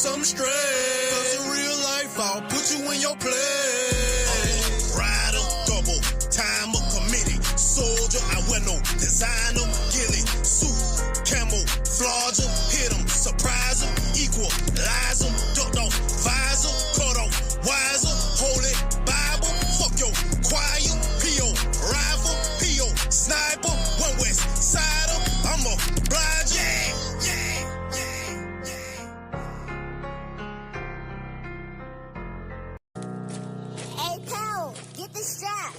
something straight. Cause in real life, I'll put you in your place. Rider, double, timer, committee, soldier, I wear no designer, gilly, suit, camel, flogger, hit 'em, surprise 'em, equalize 'em, ducked off, visor, cut off, wiser, holy Bible, fuck your choir, P.O. rival, P.O. sniper, one west sider, I'm a blind, Hey, pal, get the strap.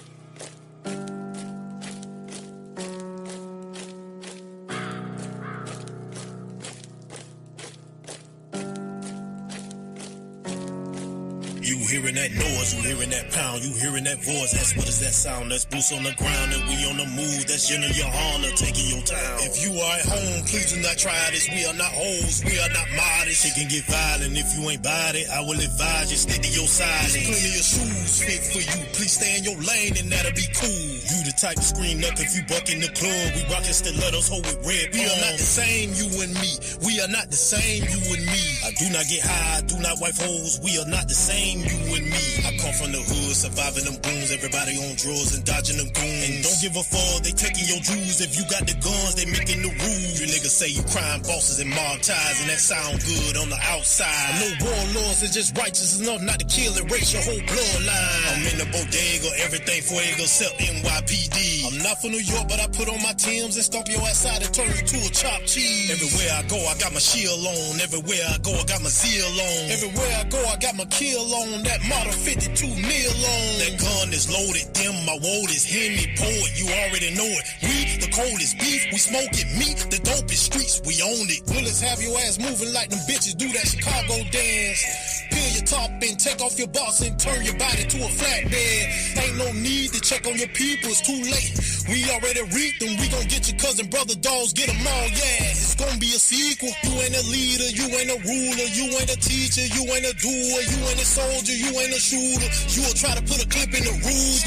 You hearing that noise, you hearing that pound, you hearing that voice, that's what is that sound? That's boots on the ground and we on the move, that's Yahanna taking your town. If you are at home, please do not try this, we are not hoes, we are not modest. It can get violent if you ain't bought it, I will advise you, stick to your side. There's plenty of shoes fit for you, please stay in your lane and that'll be cool. You the type to scream up if you buck in the club, we rockin' stilettos, hold with red. We are not the same, you and me, we are not the same, you and me. I do not get high, I do not wipe hoes, we are not the same, you and me. I come from the hood, surviving them booms, everybody on drugs and dodging them goons. And don't give a fuck, they taking your jewels. If you got the guns, they making the rules. You niggas say you crime bosses and mob ties, and that sound good on the outside. I know warlords is just righteous enough not to kill and race your whole bloodline. I'm in the bodega, everything fuego except NYPD. I'm not from New York, but I put on my Timbs and stomp your ass out and turn you to a chopped cheese. Everywhere I go, I got my shield on. Everywhere I go, I got my zeal on. Everywhere I go, I got my kill on. That model 52 nil on. That gun is loaded, them my woad is Henny poet, you already know it. We the coldest beef, we smoking meat, the dopest streets, we own it. Bullets have your ass moving like them bitches do that Chicago dance. Peel your top and take off your boss and turn your body to a flatbed. Ain't no need to check on your people, it's too late. We already reaped them, we gon' get your cousin, brother, dogs, get them all, yeah. It's gonna be a sequel. You ain't a leader, you ain't a ruler, you ain't a teacher, you ain't a doer, you ain't a soldier, you ain't a shooter. You'll try to put a clip in the rules.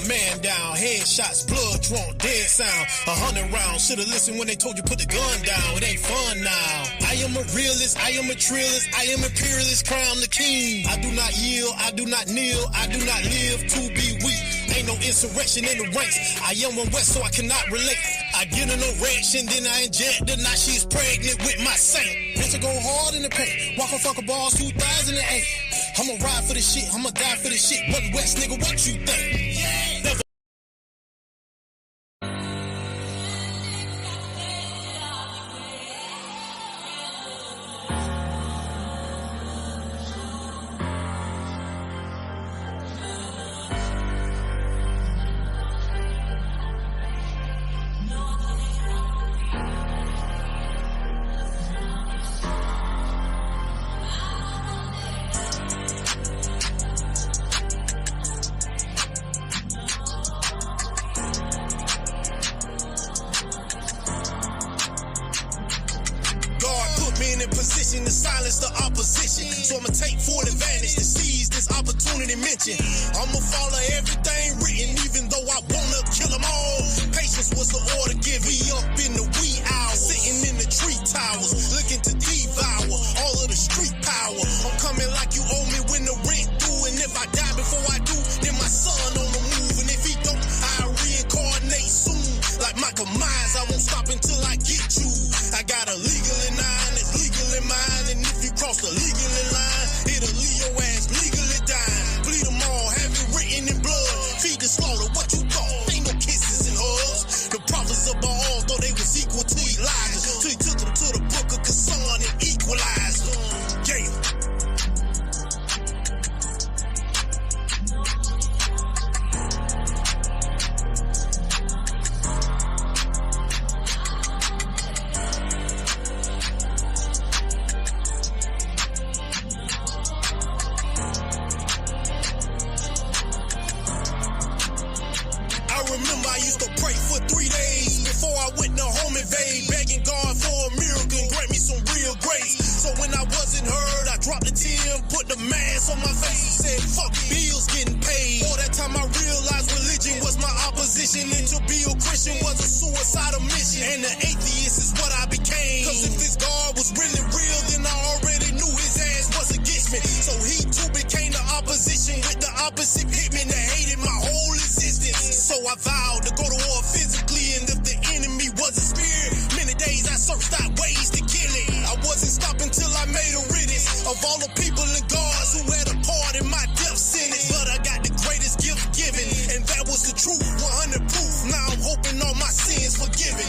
Man down, headshots, blood drunk, dead sound. 100 rounds, should've listened when they told you put the gun down. It ain't fun now. I am a realist, I am a trillist, I am imperialist, crown the king. I do not yield, I do not kneel, I do not live to be weak. Ain't no insurrection in the ranks. I am one West, so I cannot relate. I get an erection, then I inject her. Now she's pregnant with my saint. Bitch, I go hard in the paint. Walk a fucker balls 2008. I'ma ride for the shit, I'ma die for the shit. One West, nigga, what you think? Never. In position to silence the opposition, so I'ma take full advantage to seize this opportunity mentioned. I'ma follow everything written, even though I wanna kill them all. Patience was the order given. We up in the wee hours, sitting in the tree towers, looking to devour all of the street power. I'm coming like you owe me when the rent due, and if I die before I do, then my son on the move, and if he don't, I'll reincarnate soon. Like Michael Myers, I won't stop until I get you. I got a legal in nine that's legal in mine, and if you cross the legal line, it'll leave your ass legally dying. Bleed them all, have it written in blood. Feed the slaughter, what you thought? Ain't no kisses and hugs. The prophets of Baal thought they was equal to Elijah, till he took them to the book of Kassan and equalized them. Yeah. Remember, I used to pray for 3 days before I went to home invade, begging God for a miracle and grant me some real grace. So when I wasn't heard, I dropped the 10, put the mask on my face, and said, fuck bills getting paid. All that time I realized religion was my opposition, and to be a Christian was a suicidal mission, and an atheist is what I became. Cause if this God was really real, then I already knew his Of all the people and gods who had a part in my death sentence, but I got the greatest gift given, and that was the truth, 100 proof. Now I'm hoping all my sins forgiven.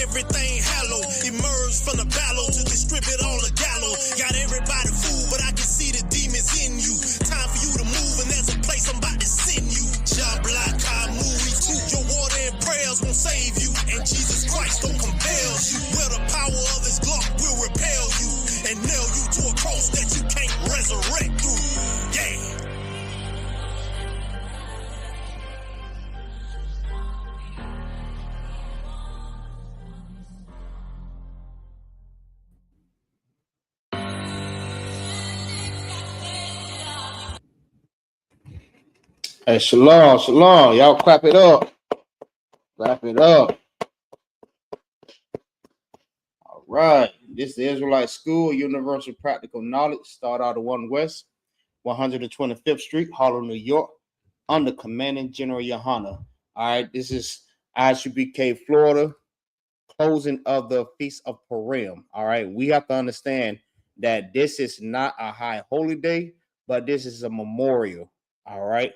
Everything hallowed, emerge from the battle to distribute all the gallows. Got everybody fooled, but I can see the demons in you. Time for you to move, and there's a place I'm about to send you. Job like I move too. Your water and prayers won't save you, and Jesus Christ don't compel you. Where the power of His Glock will repel you and nail you to a cross that you can't resurrect through. Yeah. Hey, shalom, shalom. Y'all clap it up. Clap it up. All right. This is the Israelite School, Universal Practical Knowledge. Start out of 1 West, 125th Street, Harlem, New York, under Commanding General Yahanna. All right. This is Isupk, Florida, closing of the Feast of Purim. All right. We have to understand that this is not a high holy day, but this is a memorial. All right.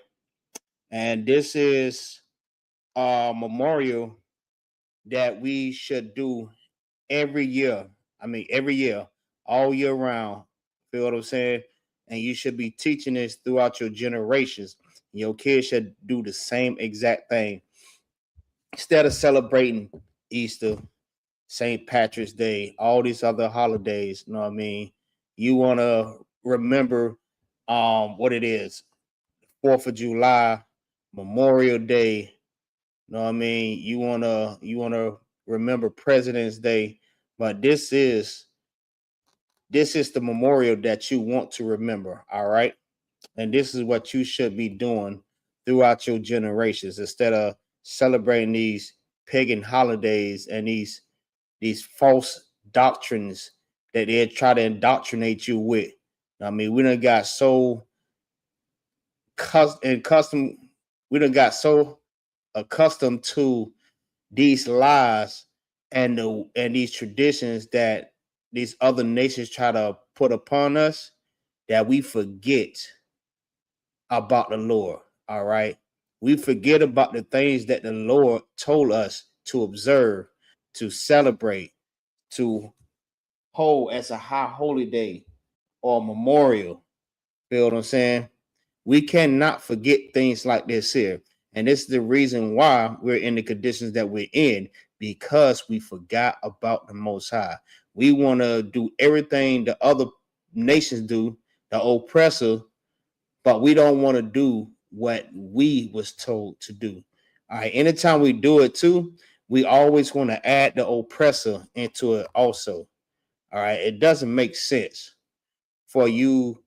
And this is a memorial that we should do every year. Every year, all year round. Feel what I'm saying? And you should be teaching this throughout your generations. Your kids should do the same exact thing. Instead of celebrating Easter, St. Patrick's Day, all these other holidays, you know what I mean? You want to remember what it is. 4th of July, Memorial Day, you know what I mean? You wanna remember President's Day, but this is the memorial that you want to remember, all right? And this is what you should be doing throughout your generations instead of celebrating these pagan holidays and these false doctrines that they try to indoctrinate you with. I mean, we done got so accustomed to these lies and these traditions that these other nations try to put upon us that we forget about the Lord. All right. We forget about the things that the Lord told us to observe, to celebrate, to hold as a high holy day or memorial. Feel what I'm saying? We cannot forget things like this here. And this is the reason why we're in the conditions that we're in, because we forgot about the Most High. We want to do everything the other nations do, the oppressor, but we don't want to do what we was told to do. All right. Anytime we do it too, we always want to add the oppressor into it also. All right. It doesn't make sense for you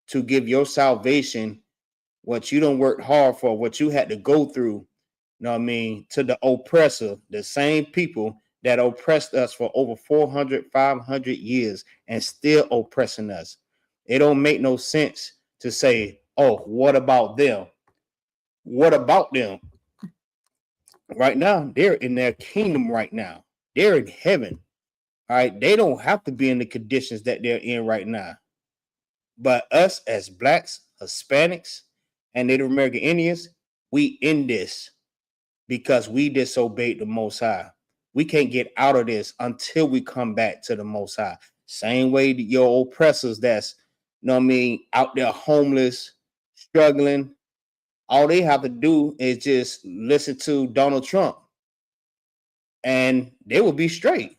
to give your salvation, what you don't work hard for, what you had to go through, you know what I mean, to the oppressor, the same people that oppressed us for over 400, 500 years and still oppressing us. It don't make no sense to say, oh, what about them? What about them? Right now, they're in their kingdom right now. They're in heaven. All right. They don't have to be in the conditions that they're in right now. But us as blacks, Hispanics, and Native American Indians, we in this because we disobeyed the Most High. We can't get out of this until we come back to the Most High. Same way that your oppressors that's, you know what I mean, out there homeless, struggling, all they have to do is just listen to Donald Trump and they will be straight.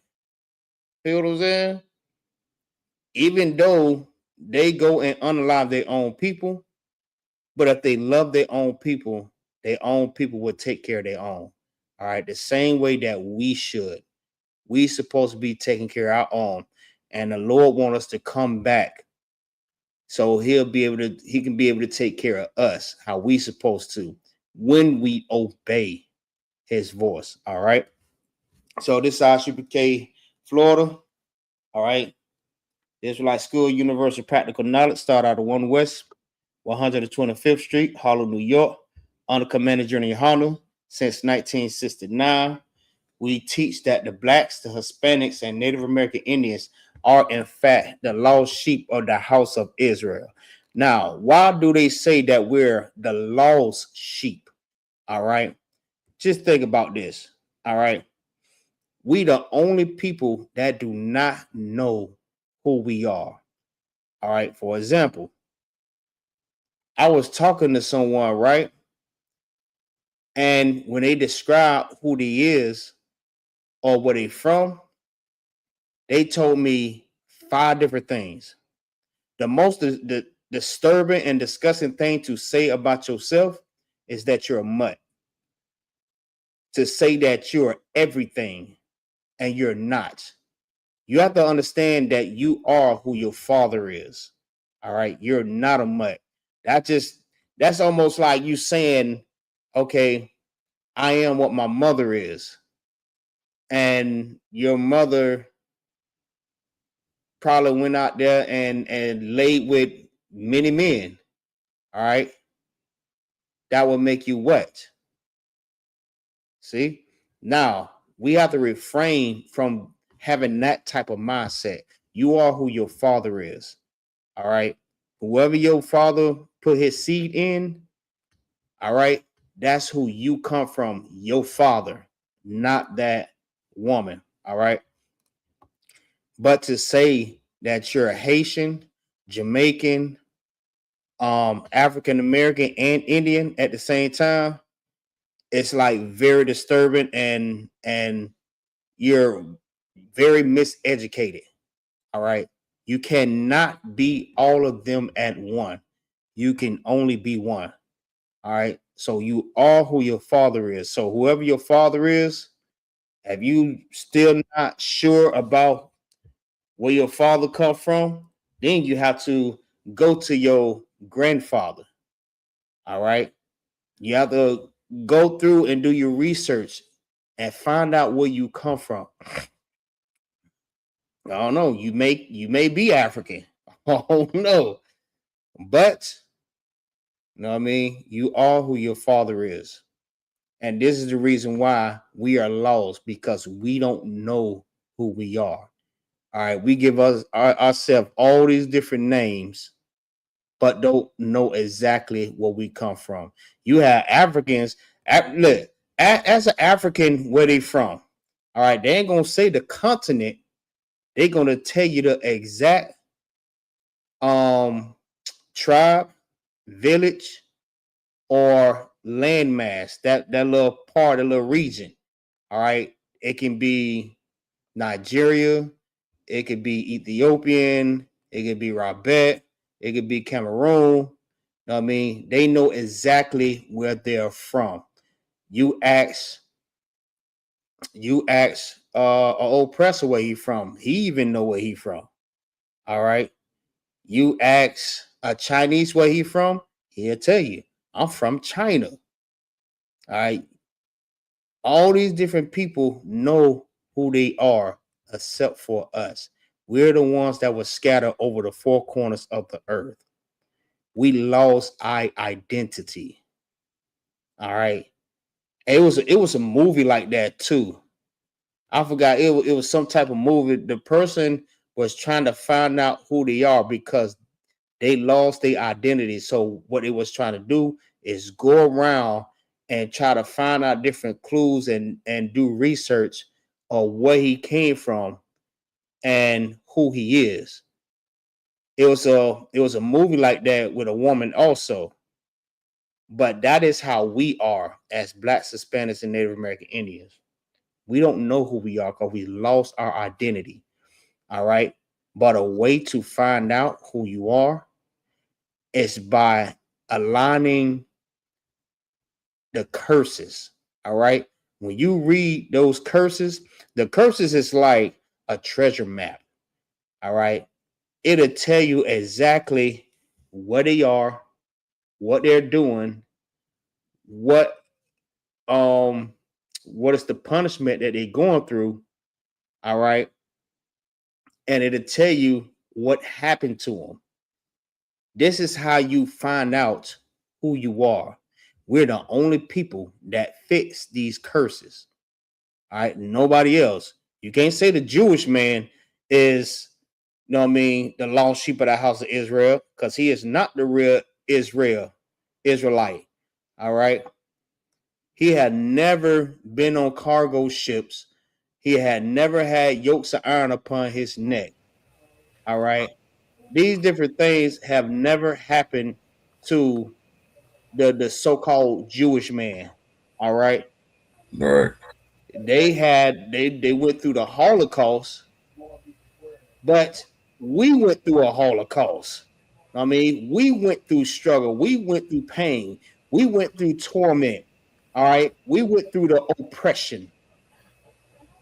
Feel what I'm saying? Even though they go and unalive their own people, but if they love their own people will take care of their own. All right. The same way that we should. We supposed to be taking care of our own. And the Lord wants us to come back. So he can be able to take care of us how we supposed to. when we obey his voice. All right. So this is Isupk, Florida. All right. Israelite School, Universal Practical Knowledge, start out of 1 West, 125th Street, Harlem, New York, under Commander Journey Yahanna since 1969. We teach that the blacks, the Hispanics, and Native American Indians are in fact the lost sheep of the house of Israel. Now, why do they say that we're the lost sheep? All right. Just think about this. All right. We the only people that do not know who we are. All right. For example, I was talking to someone, right? And when they describe who they is or where they from, they told me 5 different things. The most the disturbing and disgusting thing to say about yourself is that you're a mutt. To say that you're everything and you're not. You have to understand that you are who your father is. All right. You're not a mutt. That's almost like you saying, okay, I am what my mother is. And your mother probably went out there and laid with many men. All right. That will make you what? See? Now, we have to refrain from having that type of mindset. You are who your father is. All right. Whoever your father put his seed in, all right, that's who you come from, your father, not that woman. All right. But to say that you're a Haitian, Jamaican, African American, and Indian at the same time, it's like very disturbing and you're very miseducated. All right. You cannot be all of them at one. You can only be one. All right. So you are who your father is. So whoever your father is, if you still not sure about where your father come from, then you have to go to your grandfather. All right. You have to go through and do your research and find out where you come from. I don't know. You may be African. Oh no. But you know what I mean? You are who your father is. And this is the reason why we are lost, because we don't know who we are. All right. We give ourselves all these different names, but don't know exactly where we come from. You have Africans. Look, as an African, where they from? All right. They ain't going to say the continent. They're going to tell you the exact tribe, village, or landmass, that little part, a little region. All right. It can be Nigeria, it could be Ethiopian, it could be Rabet, it could be Cameroon. You know what I mean? They know exactly where they're from. You ask, an oppressor where he from. He even know where he from. All right. You ask a Chinese where he from, he'll tell you, I'm from China. All right. All these different people know who they are except for us. We're the ones that were scattered over the 4 corners of the earth. We lost our identity. All right. It was a movie like that too. I forgot it was some type of movie. The person was trying to find out who they are because they lost their identity. So what it was trying to do is go around and try to find out different clues and do research on where he came from and who he is. It was a movie like that with a woman also. But that is how we are as Blacks, Hispanics, and Native American Indians. We don't know who we are because we lost our identity. All right. But a way to find out who you are is by aligning the curses. All right. When you read those curses, the curses is like a treasure map. All right. It'll tell you exactly what they are, what they're doing, what um what is the punishment that they're going through, all right, and it'll tell you what happened to them. This is how you find out who you are. We're the only people that fix these curses. All right, nobody else. You can't say the Jewish man is, you know what I mean, the lost sheep of the house of Israel, because he is not the real Israelite. All right. He had never been on cargo ships. He had never had yokes of iron upon his neck. All right. These different things have never happened to the so-called Jewish man. All right. Right. They went through the Holocaust, but we went through a Holocaust. I mean, we went through struggle, we went through pain, we went through torment. All right. We went through the oppression.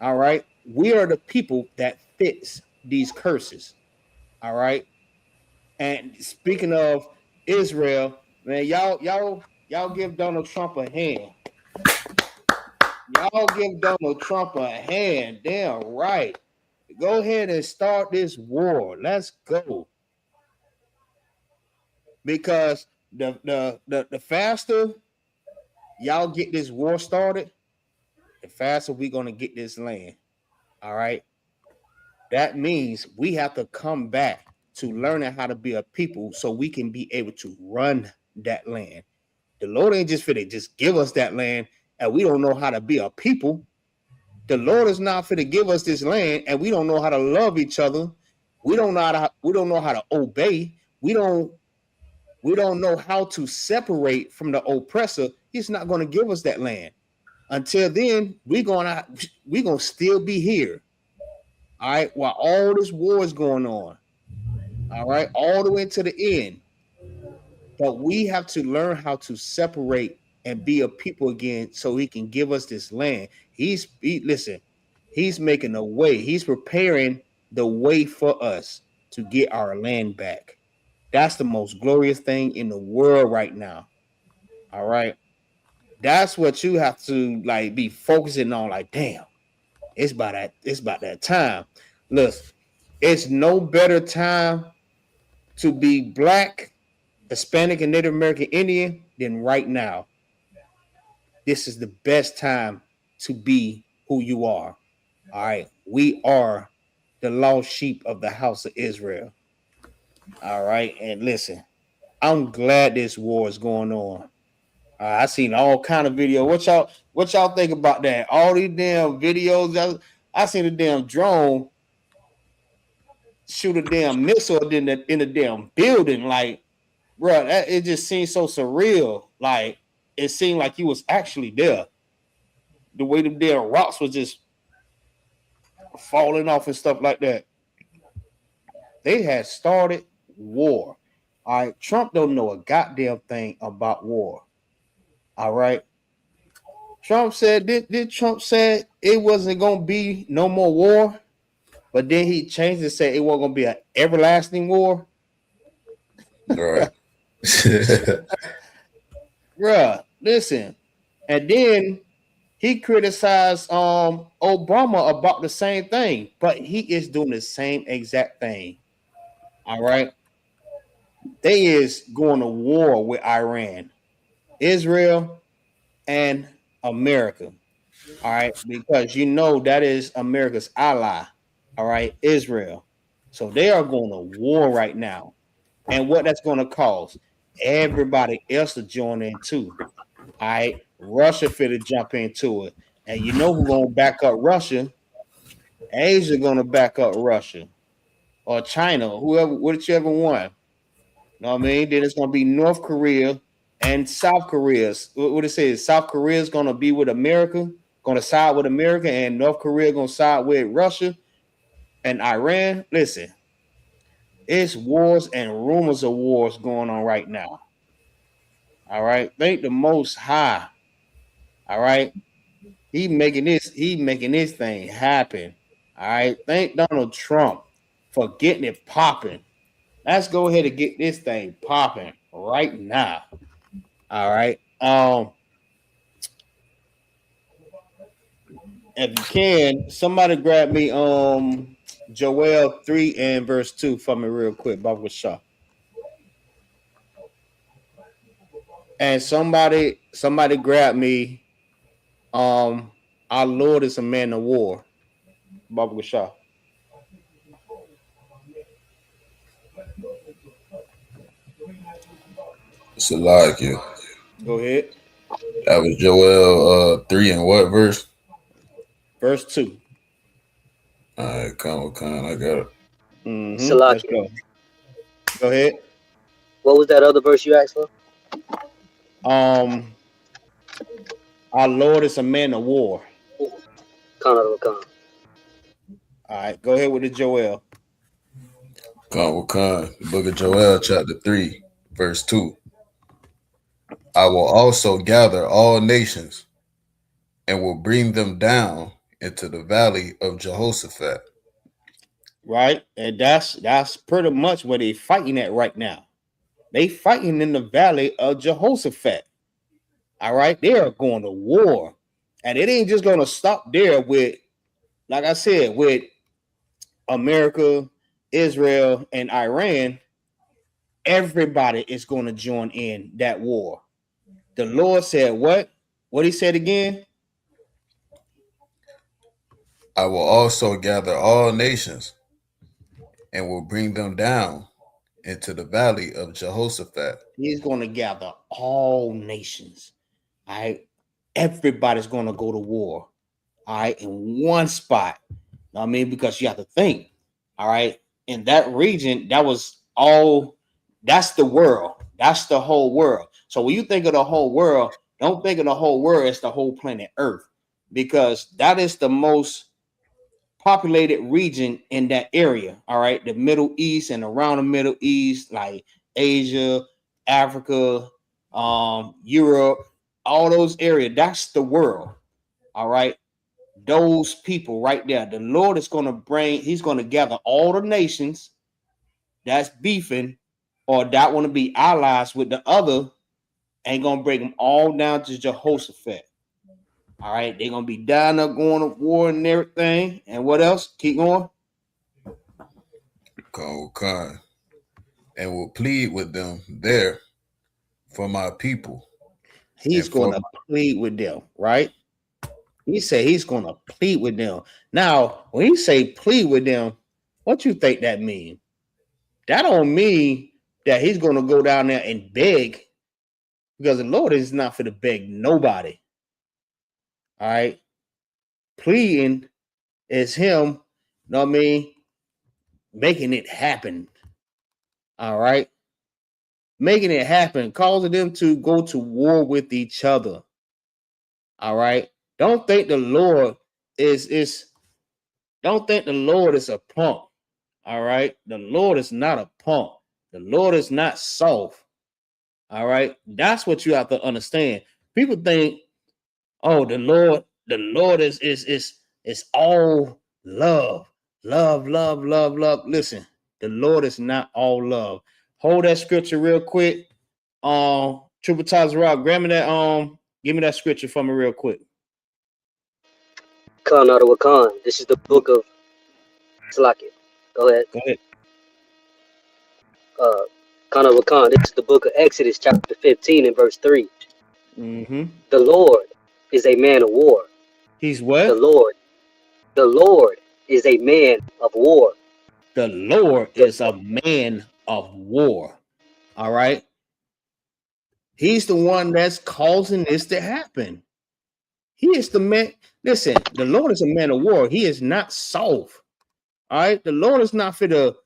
All right. We are the people that fits these curses. All right. And speaking of Israel, man, y'all give Donald Trump a hand. Y'all give Donald Trump a hand. Damn right. Go ahead and start this war. Let's go. Because the faster y'all get this war started, the faster we're gonna get this land. All right. That means we have to come back to learning how to be a people so we can be able to run that land. The Lord ain't just finna just give us that land and we don't know how to be a people. The Lord is not finna give us this land and we don't know how to love each other. We don't know how to obey. We don't know how to separate from the oppressor. He's not going to give us that land. Until then, we're gonna still be here. All right, while all this war is going on. All right, all the way to the end. But we have to learn how to separate and be a people again so he can give us this land. Listen, he's making a way. He's preparing the way for us to get our land back. That's the most glorious thing in the world right now. All right. That's what you have to like be focusing on. Like, damn, it's about that time. Look, it's no better time to be black, Hispanic, and Native American Indian than right now. This is the best time to be who you are. All right. We are the lost sheep of the house of Israel. All right. And listen, I'm glad this war is going on. I seen all kind of video. What y'all think about that? All these damn videos. I seen a damn drone shoot a damn missile in the damn building. Like, bro, it just seems so surreal. Like, it seemed like you was actually there. The way the damn rocks was just falling off and stuff like that. They had started war. All right, Trump don't know a goddamn thing about war. All right. Trump said, did Trump said it wasn't gonna be no more war, but then he changed and said it wasn't gonna be an everlasting war. Right. Bruh, listen. And then he criticized Obama about the same thing, but he is doing the same exact thing. All right. They is going to war with Iran, Israel, and America. All right, because you know that is America's ally. All right, Israel. So they are going to war right now. And what that's going to cause everybody else to join in too. All right, Russia fit jump into it. And you know who's going to back up Russia? Asia going to back up Russia or China, whoever, whichever one. You know what I mean? Then it's going to be North Korea and South Korea. What it says, South Korea is going to be with America, going to side with America, and North Korea going to side with Russia and Iran. Listen, it's wars and rumors of wars going on right now. All right, thank the Most High. All right, he making this thing happen. All right, thank Donald Trump for getting it popping. Let's go ahead and get this thing popping right now. All right. If you can, somebody grab me Joel 3 and verse 2 for me real quick, Baba Shah. And somebody grab me our Lord is a man of war, Baba Shah. Salakia. Go ahead. That was Joel 3 and what verse? Verse 2. All right, come, I got it. Let's Salakia. go. Go ahead. What was that other verse you asked for? Um, our Lord is a man of war. Khan Khan. All right, go ahead with the Joel. The book of Joel, chapter 3, verse 2. I will also gather all nations and will bring them down into the valley of Jehoshaphat. Right, and that's pretty much where they fighting at right now. They fighting in the valley of Jehoshaphat. All right, they are going to war, and it ain't just going to stop there with, like I said, with America, Israel, and Iran. Everybody is going to join in that war. The Lord said, "What? What he said again?" I will also gather all nations and will bring them down into the valley of Jehoshaphat. He's going to gather all nations. All right, everybody's going to go to war. All right, in one spot. I mean, because you have to think. All right, in that region, that was all. That's the world. That's the whole world. So when you think of the whole world, don't think of the whole world as the whole planet Earth, because that is the most populated region in that area. All right, the Middle East and around the Middle East, like Asia, Africa, Europe, all those areas. That's the world. All right, those people right there. The Lord is going to he's going to gather all the nations that's beefing or that want to be allies with the other, and going to bring them all down to Jehoshaphat. All right, they're going to be down there going to war and everything. And what else? Keep going. Khan, and will plead with them there for my people. He's going to plead with them, right? He said he's going to plead with them. Now, when he say plead with them, what you think that means? That don't mean that he's going to go down there and beg, because the Lord is not for to beg nobody. All right. Pleading is him, you know what I mean, making it happen. All right. Making it happen, causing them to go to war with each other. All right. Don't think the Lord is don't think the Lord is a punk. All right. The Lord is not a punk. The Lord is not soft. All right. That's what you have to understand. People think, oh, the Lord is all love. Love, love, love, love. Listen, the Lord is not all love. Hold that scripture real quick. Triple Taz Rock, grab me that give me that scripture for me real quick. Khan Khan. This is the book of Salakia. Go ahead. Go ahead. Khan Khan. This is the book of Exodus, chapter 15 and verse 3. Mm-hmm. The Lord is a man of war. He's what? The Lord is a man of war. The Lord is a man of war. All right. He's the one that's causing this to happen. He is the man. Listen, the Lord is a man of war. He is not soft. All right. The Lord is not for to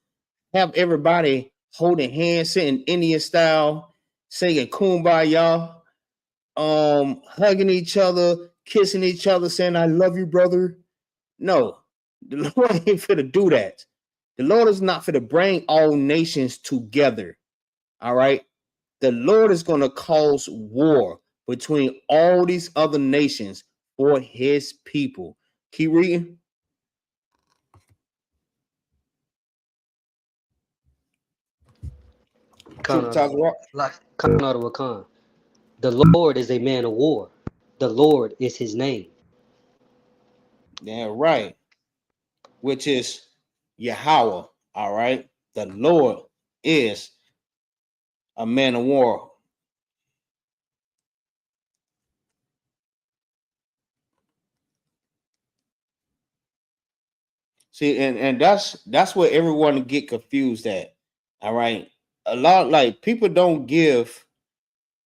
have everybody holding hands, sitting Indian style, singing kumbaya, hugging each other, kissing each other, saying, I love you, brother. No, the Lord ain't for to do that. The Lord is not for to bring all nations together. All right. The Lord is going to cause war between all these other nations for his people. Keep reading. Khan. The Lord is a man of war. The Lord is his name. Yeah, right. Which is Yahweh. All right. The Lord is a man of war. See, and that's where everyone get confused at. All right. A lot like people don't give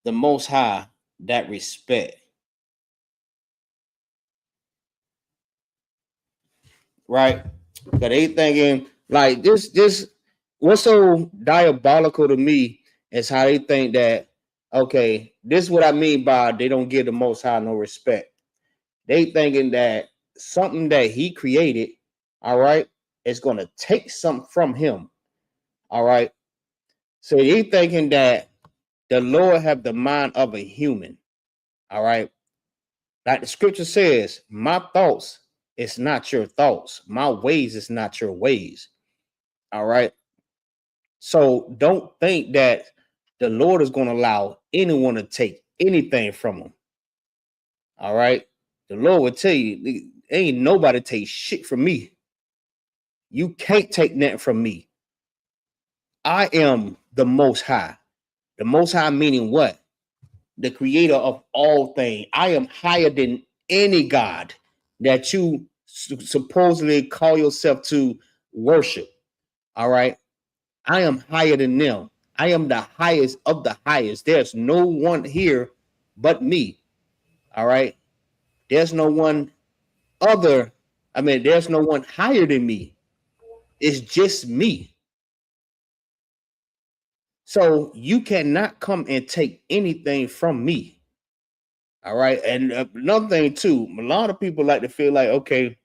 the most high that respect. Right? Because they thinking like this what's so diabolical to me is how they think that okay, this is what I mean by they don't give the most high no respect. They thinking that something that he created, all right, is gonna take something from him. All right. So they thinking that the Lord have the mind of a human. All right. Like the scripture says, my thoughts is not your thoughts. My ways is not your ways. All right. So don't think that the Lord is going to allow anyone to take anything from him. All right. The Lord will tell you, ain't nobody take shit from me. You can't take nothing from me. I am the most high. The most high meaning what? The creator of all things. I am higher than any God that you supposedly call yourself to worship. All right. I am higher than them. I am the highest of the highest. There's no one here but me. All right. There's no one other. I mean, there's no one higher than me. It's just me. So you cannot come and take anything from me. All right. And another thing, too, a lot of people like to feel like, okay,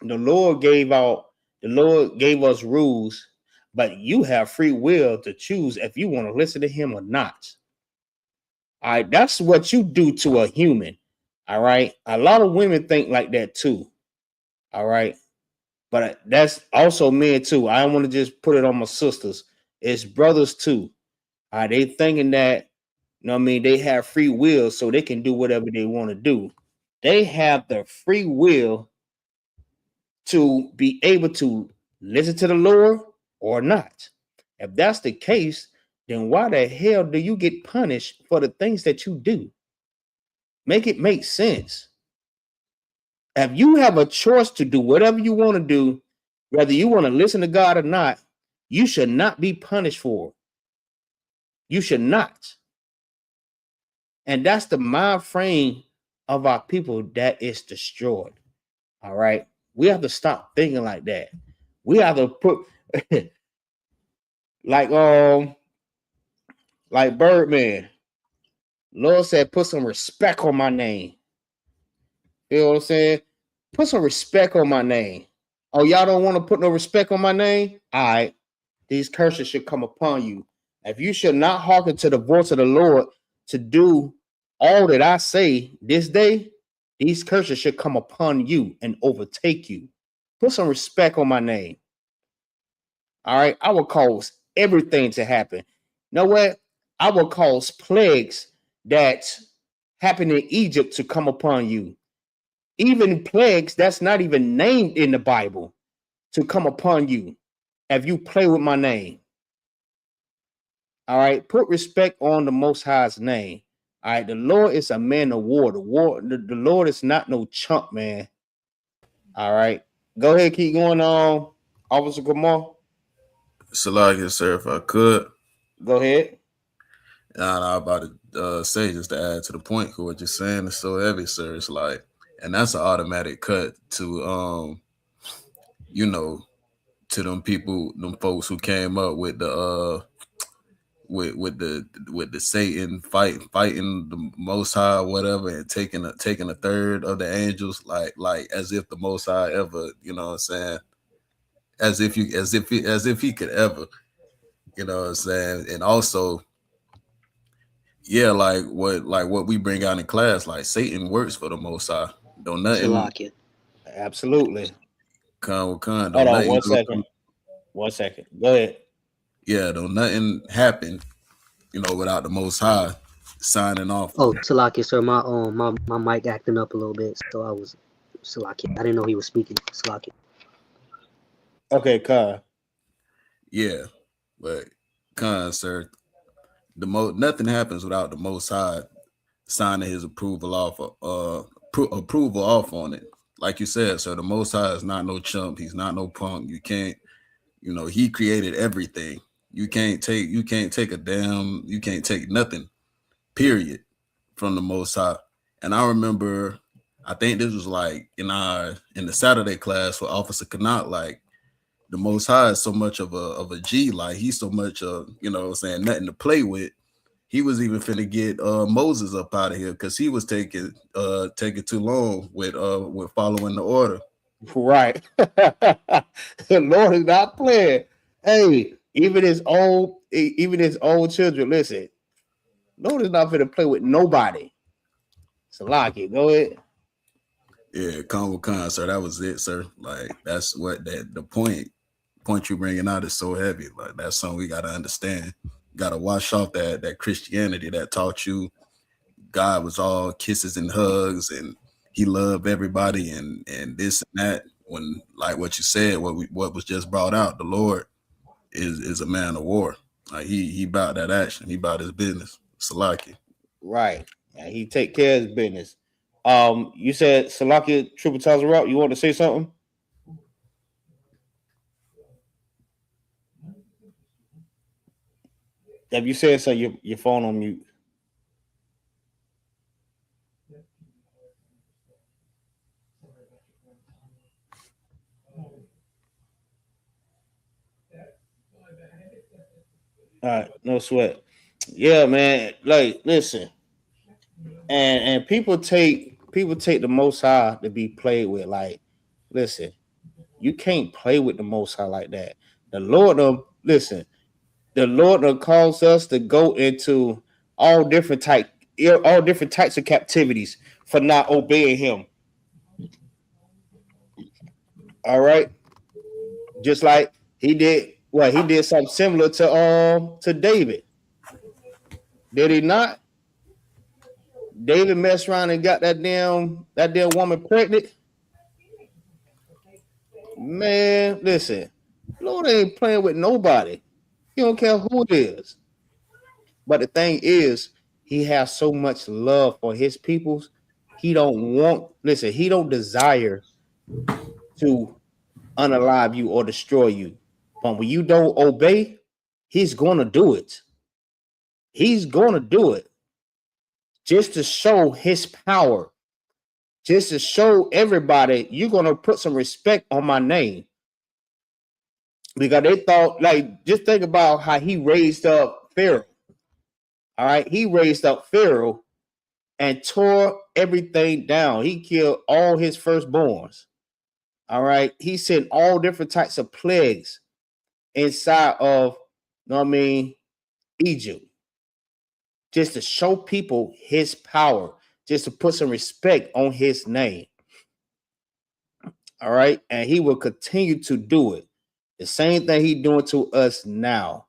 the Lord gave us rules, but you have free will to choose if you want to listen to him or not. All right, that's what you do to a human. All right, a lot of women think like that too. All right, but that's also men too. I don't want to just put it on my sisters. It's brothers too. All right, they thinking that you know what I mean. They have free will, so they can do whatever they want to do. They have the free will to be able to listen to the Lord or not. If that's the case, then why the hell do you get punished for the things that you do? Make it make sense. If you have a choice to do whatever you want to do, whether you want to listen to God or not, you should not be punished for it. You should not. And that's the mind frame of our people that is destroyed. All right. We have to stop thinking like that. We have to put like like Birdman. Lord said, put some respect on my name. You know what I'm saying? Put some respect on my name. Oh, y'all don't want to put no respect on my name? All right. These curses should come upon you. If you should not hearken to the voice of the Lord to do all that I say this day, these curses should come upon you and overtake you. Put some respect on my name. All right. I will cause everything to happen. You know what? I will cause plagues that happen in Egypt to come upon you. Even plagues that's not even named in the Bible to come upon you if you play with my name. All right. Put respect on the Most High's name. All right. The Lord is a man of war. The Lord is not no chump, man. All right. Go ahead. Keep going on. Officer Kamal. Salakia, sir, if I could. Go ahead. And I'm about to say, just to add to the point, because what you're saying is so heavy, sir. It's like, and that's an automatic cut to, you know, to them people, them folks who came up with the, with the Satan fighting the Most High, whatever, and taking a third of the angels, like as if the Most High ever, you know what I'm saying, as if he could ever, you know what I'm saying, and also. Yeah, like what we bring out in class, like Satan works for the Most High. Don't nothing Salakia. Absolutely. con with con. Hold Don't on nothing one go second. through. 1 second. Go ahead. Yeah, don't nothing happen, without the Most High signing off Oh, on it. Salakia, sir, my mic acting up a little bit, so I was Salaki. I didn't know he was speaking. Salaki. Okay, Khan. Yeah, but sir, nothing happens without the Most High signing His approval off on it. Like you said, sir, the Most High is not no chump. He's not no punk. You can't, He created everything. You can't take nothing, period, from the Most High. And I remember, I think this was like in the Saturday class with Officer Canot, like, the Most High is so much of a G, like he's so much nothing to play with. He was even finna get Moses up out of here because he was taking too long with following the order. Right. The Lord is not playing. Hey, even his old children, listen, Lord is not finna play with nobody. Salaki, go ahead. Yeah, Con, sir. That was it, sir. Like, that's what the point you bringing out is so heavy. Like, that's something we gotta understand. Gotta wash off that Christianity that taught you God was all kisses and hugs and He loved everybody and this and that. When, like what you said, what was just brought out, the Lord is a man of war. Like, he about that action. He about his business. Salaki. Right. And he take care of his business. You said Salaki Triple Tazarot, out. You want to say something? Have you said so? Your phone on mute. All right, no sweat. Yeah, man. Like, listen, and people take the Most High to be played with. Like, listen, you can't play with the Most High like that. The Lord, the Lord calls us to go into all different types of captivities for not obeying Him. All right, just like He did. Well, He did something similar to David. Did He not? David messed around and got that damn woman pregnant. Man, listen, Lord ain't playing with nobody. He don't care who it is. But the thing is, He has so much love for His peoples. He don't desire to unalive you or destroy you. But when you don't obey, He's gonna do it. He's gonna do it just to show His power, just to show everybody you're gonna put some respect on my name. Because they thought, like, just think about how He raised up Pharaoh. All right, He raised up Pharaoh and tore everything down. He killed all his firstborns. All right, He sent all different types of plagues inside of, Egypt, just to show people His power, just to put some respect on His name. All right, and He will continue to do it. The same thing He's doing to us now.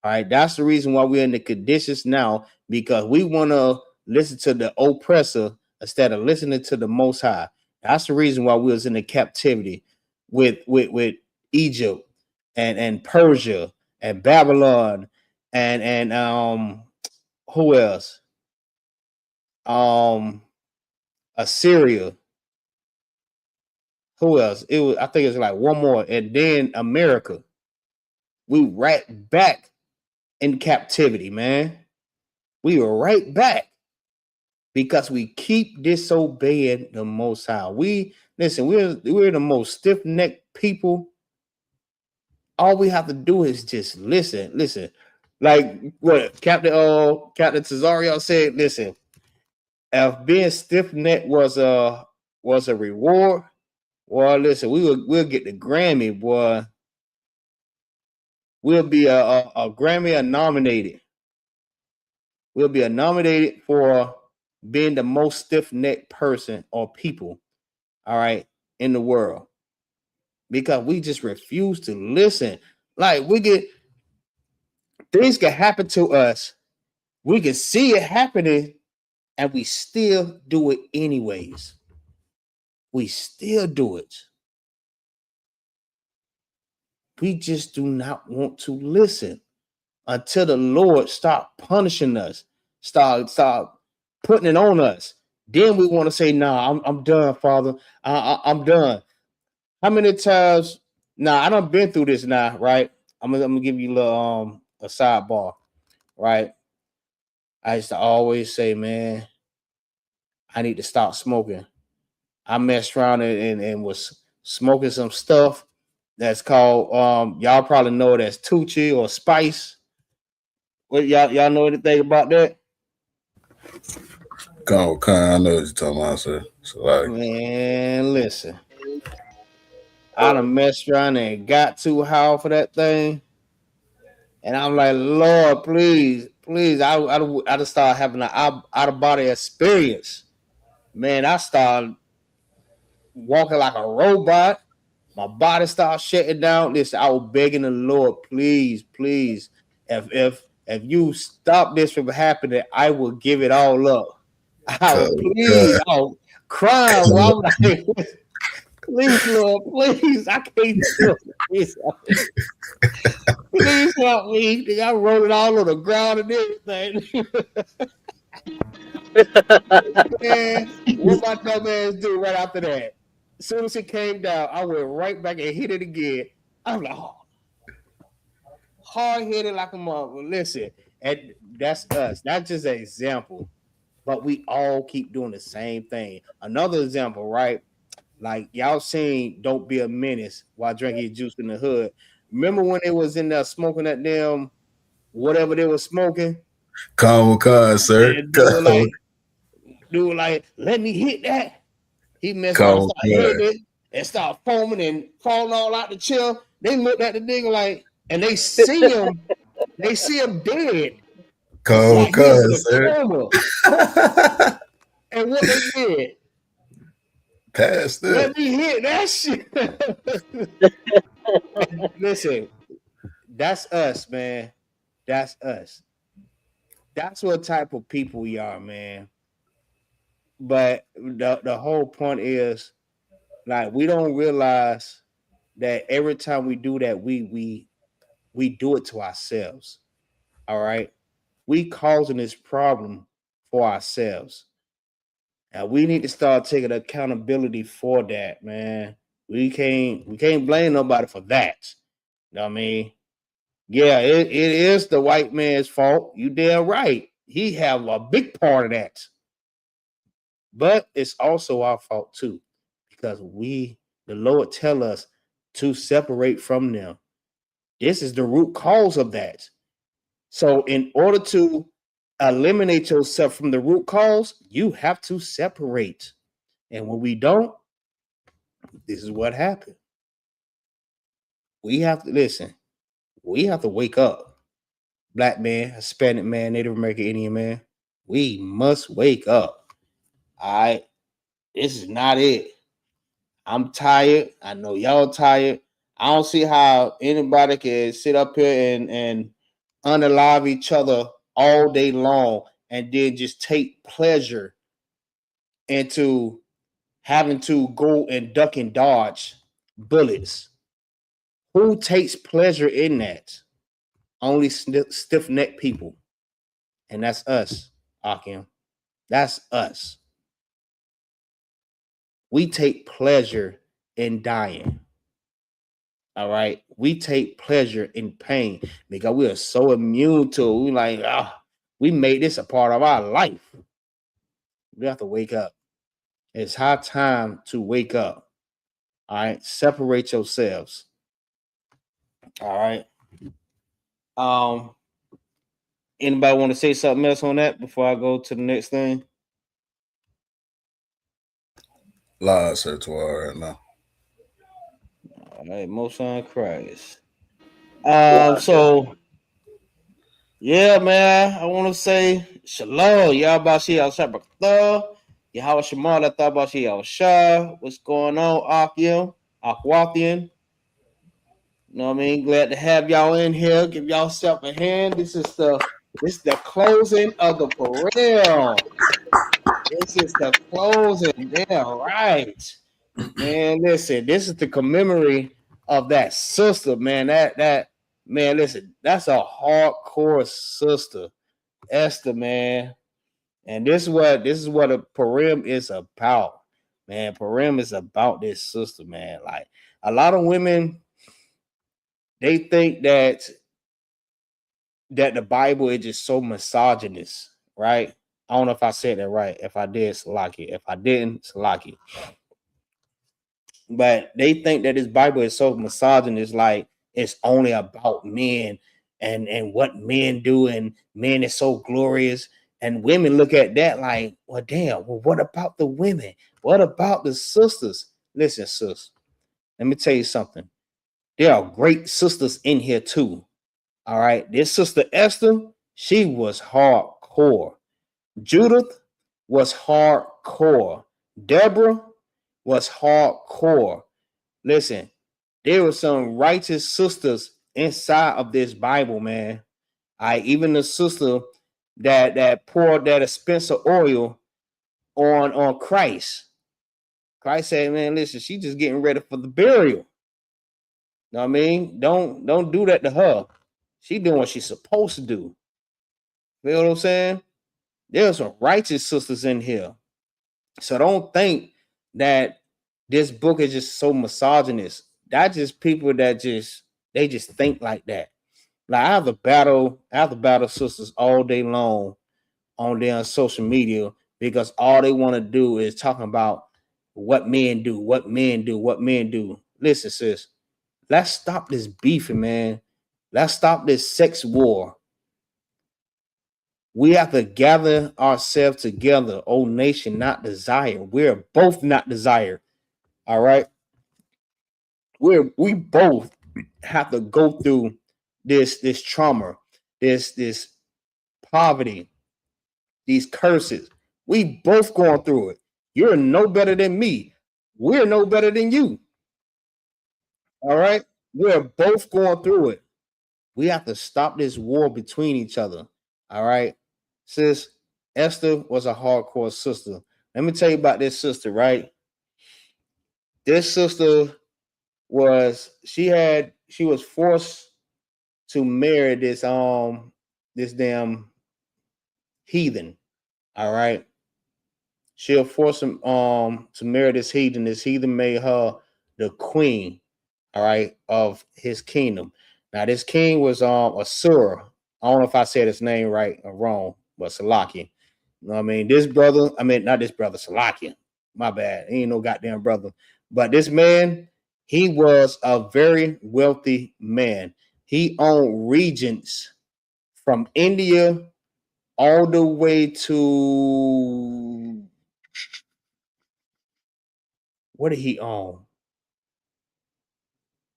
All right, that's the reason why we're in the conditions now, because we want to listen to the oppressor instead of listening to the Most High. That's the reason why we was in the captivity with Egypt and Persia and Babylon and who else? Assyria. Who else? I think it's like one more, and then America. We right back in captivity, man. We were right back because we keep disobeying the Most High. We're the most stiff-necked people. All we have to do is just listen. Like what Captain Cesario said, listen, if being stiff-necked was a reward, well, listen, we'll get the Grammy, boy. We'll be a Grammy nominated. We'll be nominated for being the most stiff-necked person or people, all right, in the world, because we just refuse to listen. Like, things can happen to us. We can see it happening, and we still do it anyways. We still do it. We just do not want to listen until the Lord stop punishing us, start putting it on us. Then we want to say, "Nah, I'm done, Father. I'm done." How many times? Nah, I done been through this now, right? I'm gonna give you a sidebar, right? I used to always say, man, I need to stop smoking. I messed around and was smoking some stuff that's called y'all probably know it as Tucci or Spice. What y'all know anything about that? Come, I know what you're talking about, sir. So like, Man, listen. I done messed around and got too high for that thing. And I'm like, Lord, please, please. I just started having an out of body experience. Man, I started walking like a robot. My body started shutting down. Listen, I was begging the Lord, please, please, if you stop this from happening, I will give it all up. I cuz, will please, I was crying while I'm like, please, Lord, please, I can't do it. Please help me. Please help me. I wrote it all on the ground and everything. Man, what my dumb ass do right after that? As soon as it came down, I went right back and hit it again. I'm like, oh, hard headed like a mother. Listen, and that's us. That's just an example. But we all keep doing the same thing. Another example, right? Like y'all seen "Don't Be a Menace" while drinking juice in the hood. Remember when they was in there smoking that damn whatever they was smoking, come, sir. and they were like, let me hit that. He messed around, Come, started hitting it, and started foaming and falling all out the chair. They looked at the nigga like, and they see him dead, like he was in a sir. coma. And what they did, Pass let that. me hit that shit. Listen, that's us, man. That's us. That's what type of people we are, man. But the whole point is like we don't realize that every time we do that, we do it to ourselves. All right. We causing this problem for ourselves. And we need to start taking accountability for that, man. We can't blame nobody for that. You know what I mean? Yeah, it is the white man's fault. You damn right. He have a big part of that. But it's also our fault too. Because the Lord tell us to separate from them. This is the root cause of that. So, in order to eliminate yourself from the root cause, you have to separate. And when we don't, this is what happened. We have to listen. We have to wake up. Black man, Hispanic man, Native American Indian man. We must wake up. All right. This is not it. I'm tired. I know y'all tired. I don't see how anybody can sit up here and unalive each other all day long and then just take pleasure into having to go and duck and dodge bullets. Who takes pleasure in that? Only stiff necked people. And that's us, Akim. That's us. We take pleasure in dying. All right. We take pleasure in pain because we are so immune to it. We like, we made this a part of our life. We have to wake up. It's high time to wake up. All right. Separate yourselves. All right. Um, anybody want to say something else on that before I go to the next thing? Live, sir, to all right now. All right, most on Christ. Live, sir. So yeah, man, I want to say shalom. Yabashi al Shabbatah. Yahweh Shemala Tabashi al Shah. What's going on, Akim? Akwathian. You know what I mean? Glad to have y'all in here. Give y'all self a hand. This is the closing of the Purim. This is the closing. Yeah, right. Man, listen, this is the commemorate of that sister, man. That man, listen, that's a hardcore sister, Esther, man. And this is what a Purim is about, man. Purim is about this sister, man. Like a lot of women, they think that the Bible is just so misogynist, right? I don't know if I said that right. If I did, Salaki. If I didn't, Salaki. But they think that this Bible is so misogynist, like it's only about men and what men do, and men is so glorious. And women look at that like, well, damn, well, what about the women? What about the sisters? Listen, sis, let me tell you something. There are great sisters in here too. All right. This sister Esther, she was hardcore. Judith was hardcore. Deborah was hardcore. Listen, there were some righteous sisters inside of this Bible, man. I even the sister that poured that expensive oil on Christ. Christ said, man, listen, she's just getting ready for the burial. Know what I mean? Don't do that to her. She doing what she's supposed to do. You know what I'm saying? There's some righteous sisters in here. So don't think that this book is just so misogynist. That's just people that they just think like that. Like I have to battle sisters all day long on their social media because all they want to do is talking about what men do, what men do, what men do. Listen, sis, let's stop this beefing, man. Let's stop this sex war. We have to gather ourselves together, oh nation, not desire. We're both not desired. All right. We both have to go through this trauma, this poverty, these curses. We both going through it. You're no better than me. We're no better than you. All right. We're both going through it. We have to stop this war between each other. All right. Sis, Esther was a hardcore sister. Let me tell you about this sister, right? This sister she was forced to marry this damn heathen. All right. She'll force him to marry this heathen. This heathen made her the queen, all right, of his kingdom. Now, this king was Asura. I don't know if I said his name right or wrong, but Salakia. You know what I mean? This brother, I mean, not this brother, Salakia. My bad. He ain't no goddamn brother. But this man, he was a very wealthy man. He owned regions from India all the way to what did he own?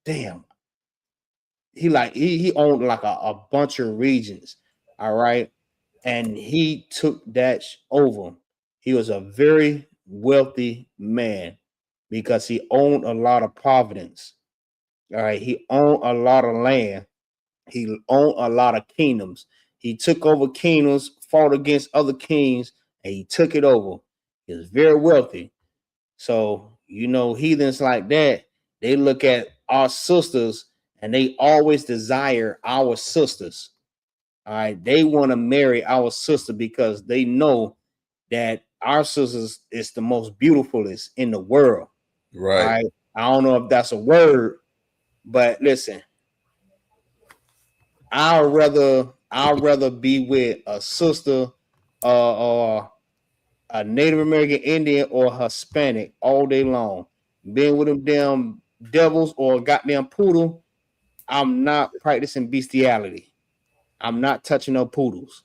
Damn. He owned like a bunch of regions. All right. And he took that over. He was a very wealthy man because he owned a lot of providence. All right. He owned a lot of land. He owned a lot of kingdoms. He took over kingdoms, fought against other kings, and he took it over. He was very wealthy. So, heathens like that, they look at our sisters and they always desire our sisters. All right. They want to marry our sister because they know that our sisters is the most beautifulest in the world. All Right. right. I don't know if that's a word, but listen, I'll rather be with a sister or a Native American Indian or Hispanic all day long. Being with them damn devils or goddamn poodle, I'm not practicing bestiality. I'm not touching no poodles.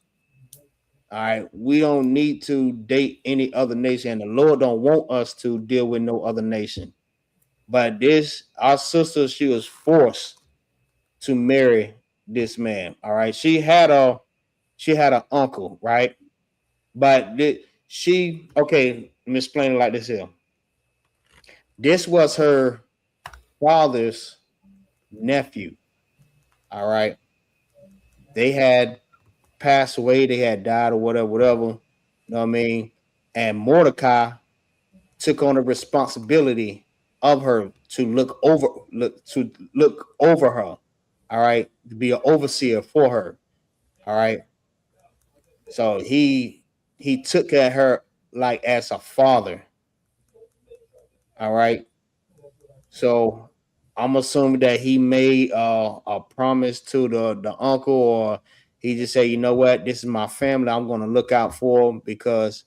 All right. We don't need to date any other nation, and the Lord don't want us to deal with no other nation. But our sister, she was forced to marry this man. All right. She had an uncle, right? But okay, let me explain it like this here. This was her father's nephew. All right. They had passed away, they had died or whatever, whatever. You know what I mean? And Mordecai took on the responsibility of her to look over her. All right, to be an overseer for her. All right. So he took at her like as a father. All right. So I'm assuming that he made a promise to the uncle, or he just said, you know what, this is my family. I'm going to look out for them because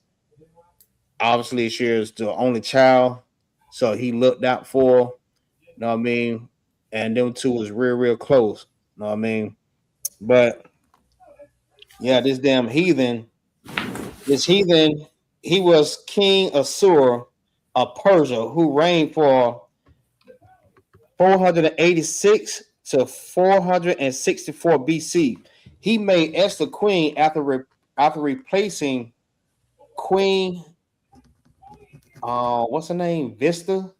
obviously she is the only child. So he looked out for her, you know what I mean? And them two was real close. You know what I mean? But yeah, this heathen, he was King Assur of Persia who reigned for 486 to 464 BC. He made Esther queen after replacing Queen what's her name? Vista?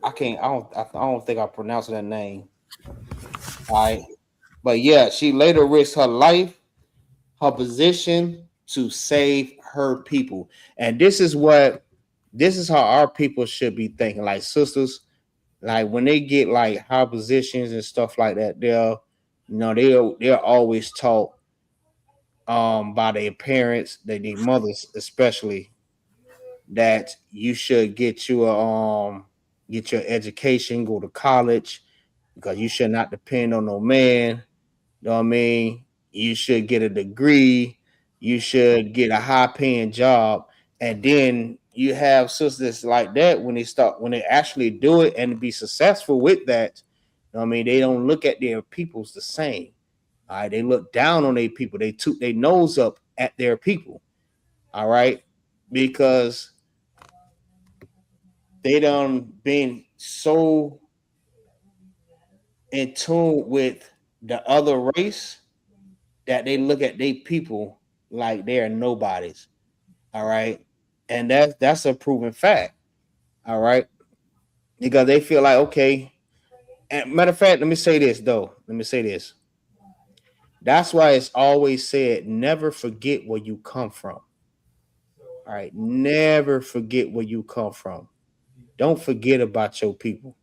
I don't think I pronounced that name. All right. But yeah, she later risked her life, her position to save her people. And this is how our people should be thinking. Like sisters, like when they get like high positions and stuff like that, they're always taught by their parents, their mothers especially, that you should get your education, go to college, because you should not depend on no man. You know what I mean? You should get a degree. You should get a high paying job. And then you have sisters like that when they actually do it and be successful with that. You know what I mean? They don't look at their peoples the same. All right. They look down on their people. They took their nose up at their people. All right. Because they done been so in tune with the other race that they look at their people like they are nobodies. All right. And that's a proven fact. All right. Because they feel like, okay. And matter of fact, let me say this though. Let me say this. That's why it's always said, never forget where you come from. All right. Never forget where you come from. Don't forget about your people.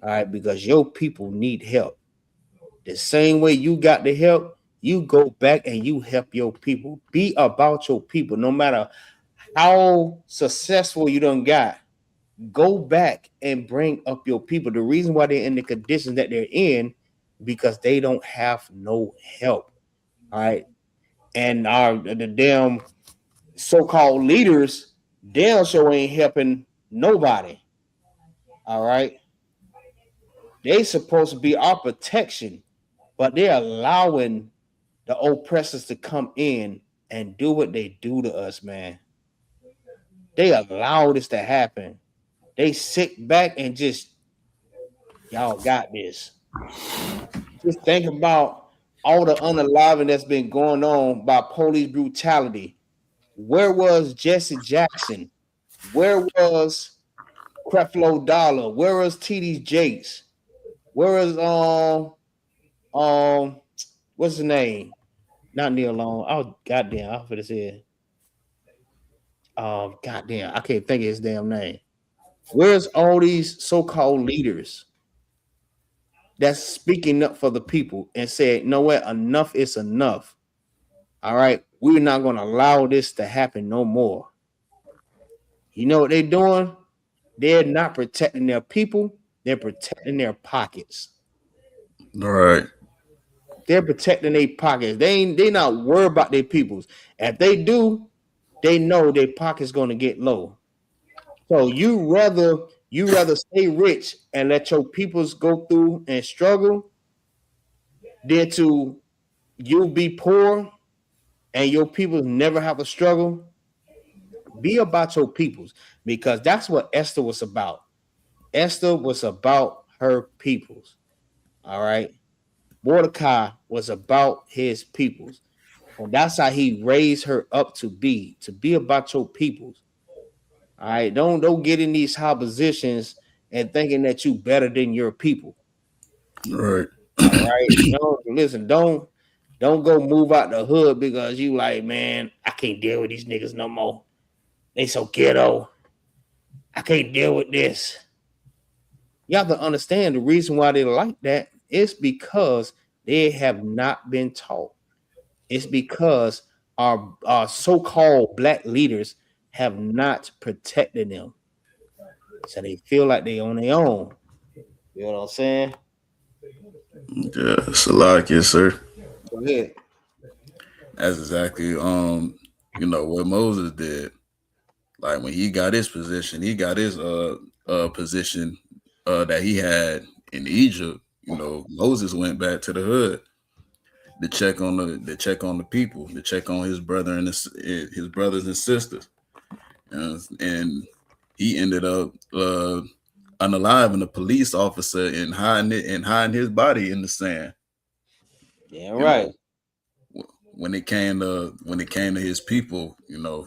All right. Because your people need help. The same way you got the help, you go back and you help your people. Be about your people. No matter how successful you done got, go back and bring up your people. The reason why they're in the conditions that they're in, because they don't have no help. All right. And the damn so-called leaders, damn sure ain't helping nobody. All right. They supposed to be our protection, but they're allowing the oppressors to come in and do what they do to us, man. They allow this to happen. They sit back and just, y'all got this. Just think about all the unaliving that's been going on by police brutality. Where was Jesse Jackson? Where was Creflo Dollar? Where was TD Jakes? Where was um what's his name? Not Neil Long. Oh goddamn, I forgot his goddamn, I can't think of his damn name. Where's all these so-called leaders that's speaking up for the people and said, you know what, enough is enough. All right, we're not going to allow this to happen no more. You know what they're doing? They're not protecting their people. They're protecting their pockets. All right. They're protecting their pockets. They not worried about their peoples. If they do, they know their pocket's going to get low. So you rather stay rich and let your peoples go through and struggle than to you be poor and your people never have a struggle. Be about your peoples, because that's what Esther was about. Esther was about her peoples. All right. Mordecai was about his peoples. And that's how he raised her up to be about your peoples. All right. Don't get in these high positions and thinking that you better than your people. All right. All right. No, listen, don't go move out the hood because you like, man, I can't deal with these niggas no more. They so ghetto. I can't deal with this. You have to understand the reason why they like that is because they have not been taught. It's because our so-called black leaders have not protected them. So they feel like they on their own. You know what I'm saying? Yeah, Salak, yes, sir. Go ahead. That's exactly what Moses did. Like when he got his position, he got his position that he had in Egypt. Moses went back to the hood to check on the people, to check on his brother and his brothers and sisters, and he ended up unaliving a police officer and hiding his body in the sand. Yeah, You right. know, when it came to his people,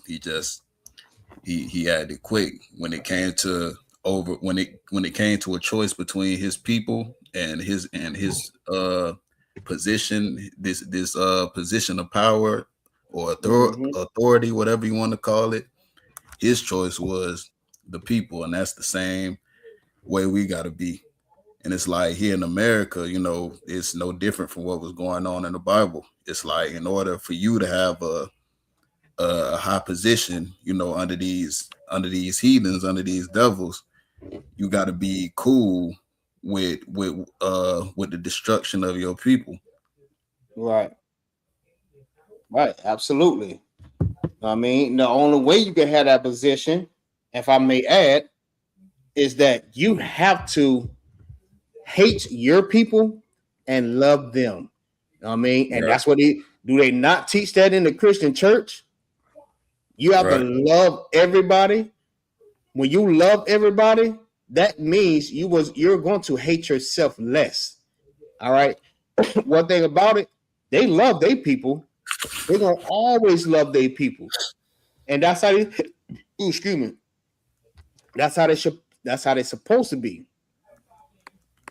he just he acted quick when it came to when it came to a choice between his people and his position, this position of power or Mm-hmm. authority, whatever you want to call it. His choice was the people, and that's the same way we got to be. And it's like here in America, it's no different from what was going on in the Bible. It's like in order for you to have a high position, under these heathens, under these devils, you got to be cool with the destruction of your people. Right. Right. Absolutely. I mean, the only way you can have that position, if I may add, is that you have to hate your people and love them. You know what I mean? And Right. that's what they not teach that in the Christian church? You have to Right. love everybody. When you love everybody, that means you're going to hate yourself less. All right. One thing about it, they love their people. They're gonna always love their people. And that's how they excuse me. That's how they should that's how they're supposed to be.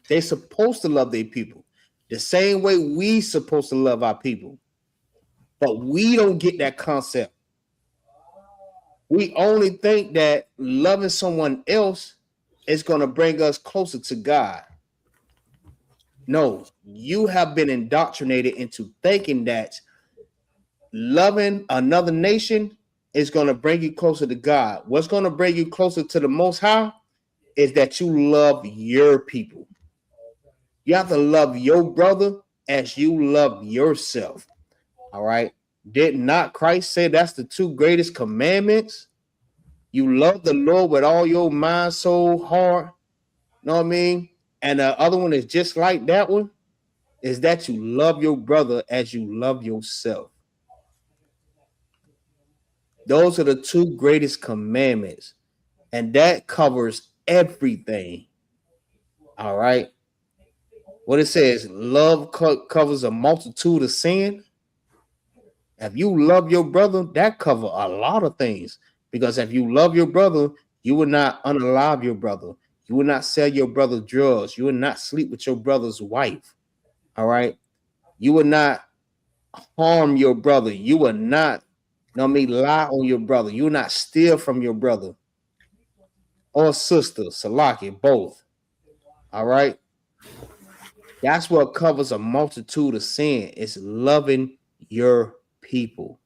They're supposed to love their people. The same way we supposed to love our people. But we don't get that concept. We only think that loving someone else is going to bring us closer to God. No, you have been indoctrinated into thinking that loving another nation is going to bring you closer to God. What's going to bring you closer to the Most High is that you love your people. You have to love your brother as you love yourself. All right. Did not Christ say that's the two greatest commandments? You love the Lord with all your mind, soul, heart. You know what I mean? And the other one is just like that one is that you love your brother as you love yourself. Those are the two greatest commandments. And that covers everything. All right. What it says, love covers a multitude of sin. If you love your brother, that cover a lot of things. Because if you love your brother, you will not unalive your brother. You will not sell your brother drugs. You will not sleep with your brother's wife. All right. You will not harm your brother. You will not, lie on your brother. You will not steal from your brother or sister, Salaki, both. All right. That's what covers a multitude of sin. It's loving your people.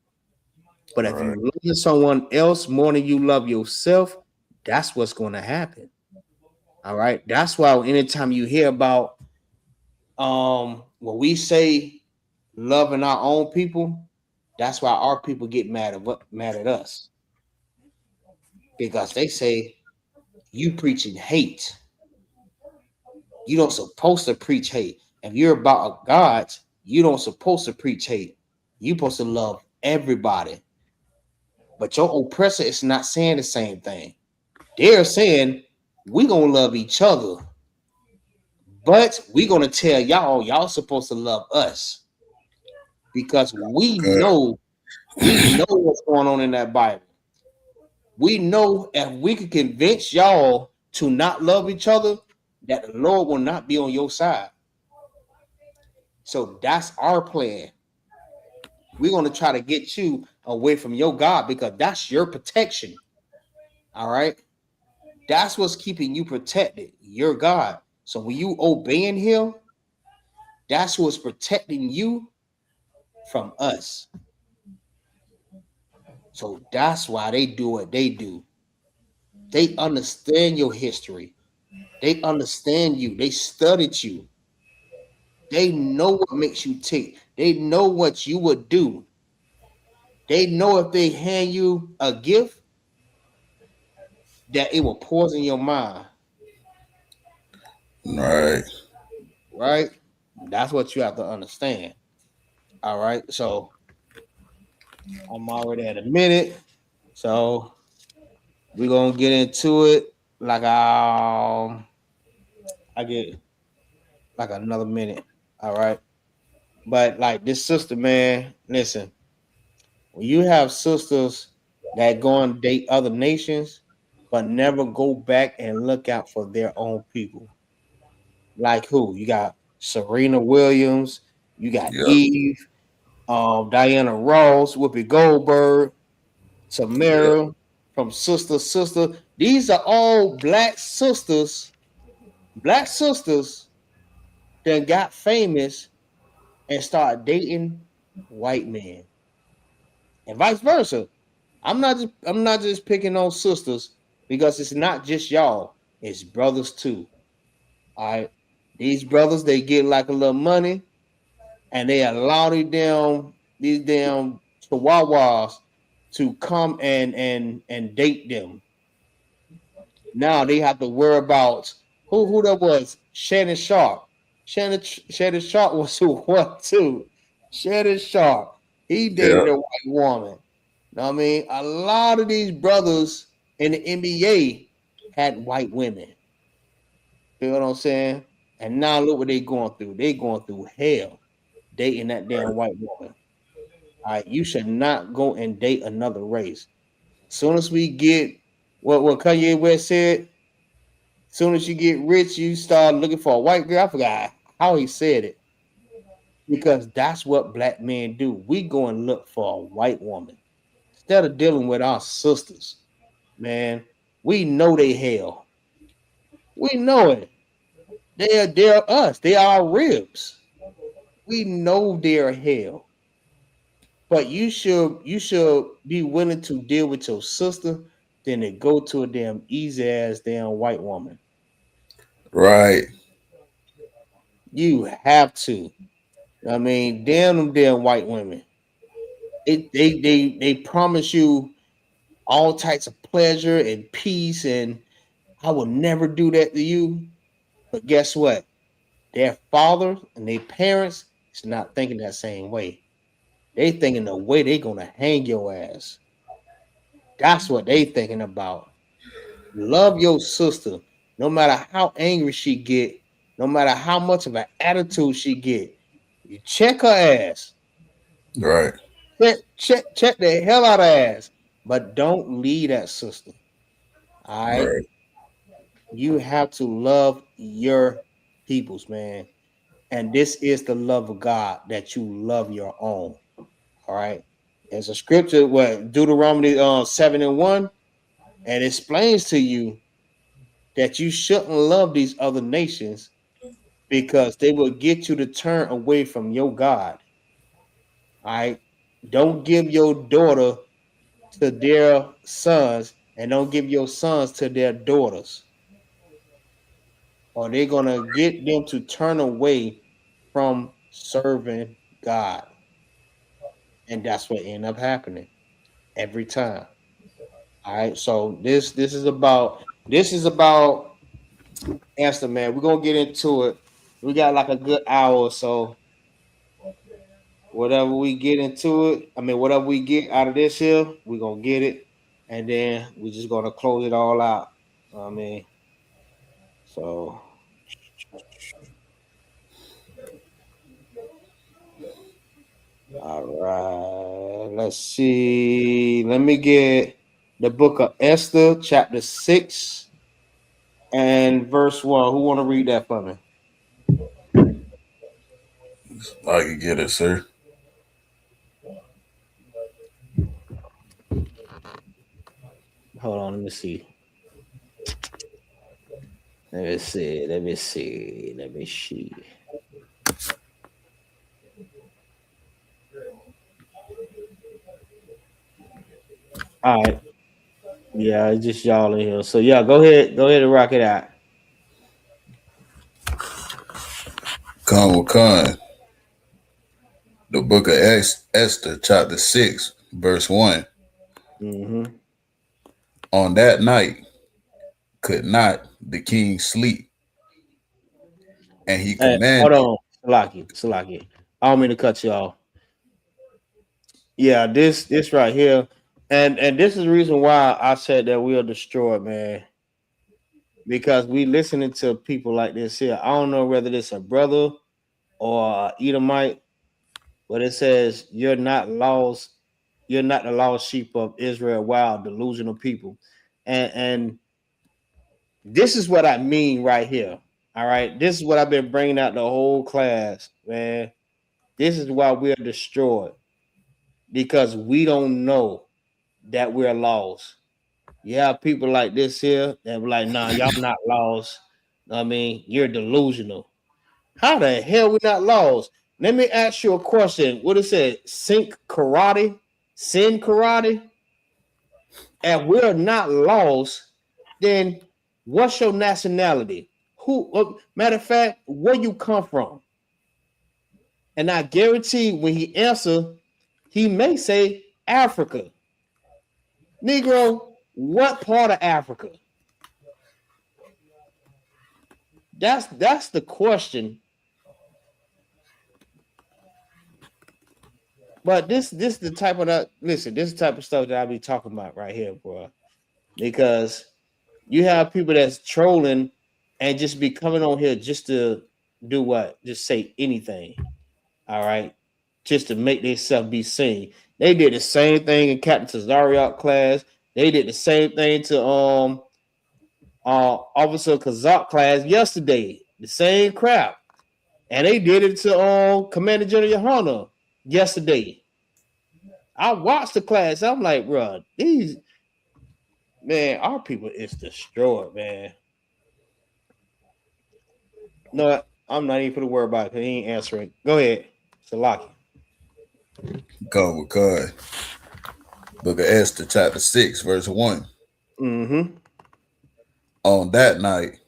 But if Right. you love someone else more than you love yourself, that's what's going to happen. All right. That's why anytime you hear about when we say loving our own people, that's why our people get mad at us. Because they say you preaching hate. You don't supposed to preach hate. If you're about God, you don't supposed to preach hate. You supposed to love everybody. But your oppressor is not saying the same thing. They're saying we gonna love each other, but we gonna tell y'all supposed to love us because Okay. we know what's going on in that Bible. We know if we can convince y'all to not love each other, that the Lord will not be on your side. So that's our plan. We're gonna try to get you away from your God because that's your protection. All right. That's what's keeping you protected. Your God. So when you obeying him, that's what's protecting you from us. So that's why they do what they do. They understand your history. They understand you. They studied you. They know what makes you tick. They know what you would do. They know if they hand you a gift that it will poison your mind, Right. right? That's what you have to understand. All right. So I'm already at a minute. So we're gonna get into it like I get like another minute. All right. But like this sister, man, listen, when you have sisters that go and date other nations, but never go back and look out for their own people. Like who? You got Serena Williams, you got Yep. Eve, Diana Ross, Whoopi Goldberg, Yep. Tamara from Sister Sister. These are all black sisters that got famous and start dating white men, and vice versa. I'm not just picking on sisters because it's not just y'all, it's brothers too. All right. These brothers, they get like a little money and they allow these damn chihuahuas to come and date them. Now they have to worry about who that was. Shannon Sharp. Shannon Sharp was who what too. Shannon Sharp. He dated Yep. a white woman. Know what I mean? A lot of these brothers in the NBA had white women. You know what I'm saying? And now look what they going through. They going through hell dating that damn white woman. All right, you should not go and date another race. Soon as we get what Kanye West said, soon as you get rich, you start looking for a white girl. I forgot how he said it because that's what black men do. We go and look for a white woman instead of dealing with our sisters. Man, we know they hell. We know it. They're us. They are our ribs. We know they're hell. But you should be willing to deal with your sister than to go to a damn easy ass damn white woman. Right. You have to. I mean, damn them damn white women. They promise you all types of pleasure and peace, and I will never do that to you. But guess what? Their fathers and their parents is not thinking that same way. They thinking the way they gonna hang your ass. That's what they thinking about. Love your sister, no matter how angry she get, no matter how much of an attitude she get. You check her ass, Right. check the hell out of ass, but don't leave that sister. All right, Right. you have to love your peoples, man, and this is the love of God that you love your own. All right, there's a scripture, what Deuteronomy 7:1, and it explains to you that you shouldn't love these other nations because they will get you to turn away from your God. All right. Don't give your daughter to their sons and don't give your sons to their daughters, or they're going to get them to turn away from serving God. And that's what end up happening every time. All right. So this is about Esther, man. We're gonna get into it. We got like a good hour or so. Whatever we get into it, I mean, whatever we get out of this here, we're gonna get it, and then we just gonna close it all out. I mean, so all right, let's see. Let me get the book of Esther, chapter 6 and verse 1. Who want to read that for me? I can get it, sir. Hold on, let me see. Let me see. Let me see. Let me see. All right. Yeah, it's just y'all in here. So yeah, go ahead. Go ahead and rock it out. Khan Khan, the book of Esther, chapter 6, verse 1. Mm-hmm. On that night could not the king sleep, and he Hey, hold commanded. on, Salaki, Salaki. I don't mean to cut you off. Yeah, this right here, and this is the reason why I said that we are destroyed, man. Because we listening to people like this here. I don't know whether it's a brother or a Edomite, but it says you're not lost. You're not the lost sheep of Israel. Wow, delusional people, and this is what I mean right here. All right, this is what I've been bringing out the whole class, man. This is why we're destroyed because we don't know that we're lost. You have people like this here that be like, nah, y'all not lost. I mean, you're delusional. How the hell we not lost? Let me ask you a question. What it said? Sink karate? Sin karate? And we're not lost, then what's your nationality? Who matter of fact, where you come from? And I guarantee when he answer, he may say Africa. Negro, what part of Africa? That's the question. But this the type of that listen, this is the type of stuff that I be talking about right here, bro. Because you have people that's trolling and just be coming on here just to do what? Just say anything. All right. Just to make themselves be seen. They did the same thing in Captain Tazariot class. They did the same thing to Officer Kazak class yesterday. The same crap. And they did it to Commander General Yahanna yesterday. I watched the class. I'm like, bro, these man, our people is destroyed, man. No, I'm not even gonna worry about it because he ain't answering. Go ahead, Salaki. Khan Khan, book of Esther, chapter 6, verse 1. Mm-hmm. On that night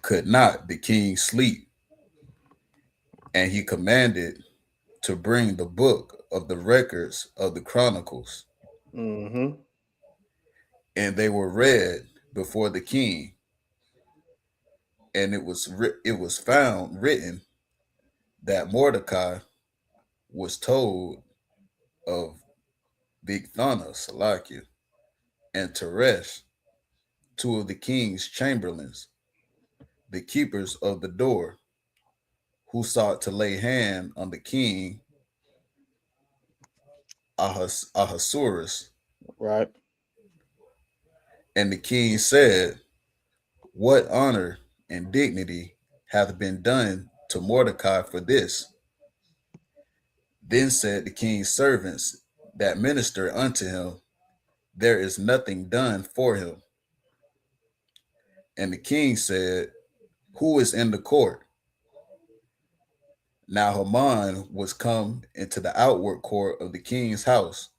could not the king sleep, and he commanded to bring the book of the records of the chronicles, Mm-hmm. and they were read before the king, and it was found written that Mordecai was told of Bigthana, Salakia, and Teresh, two of the king's chamberlains, the keepers of the door, who sought to lay hand on the king Ahasuerus. Right. And the king said, what honor and dignity hath been done to Mordecai for this? Then said the king's servants that minister unto him, there is nothing done for him. And the king said, who is in the court? Now Haman was come into the outward court of the king's house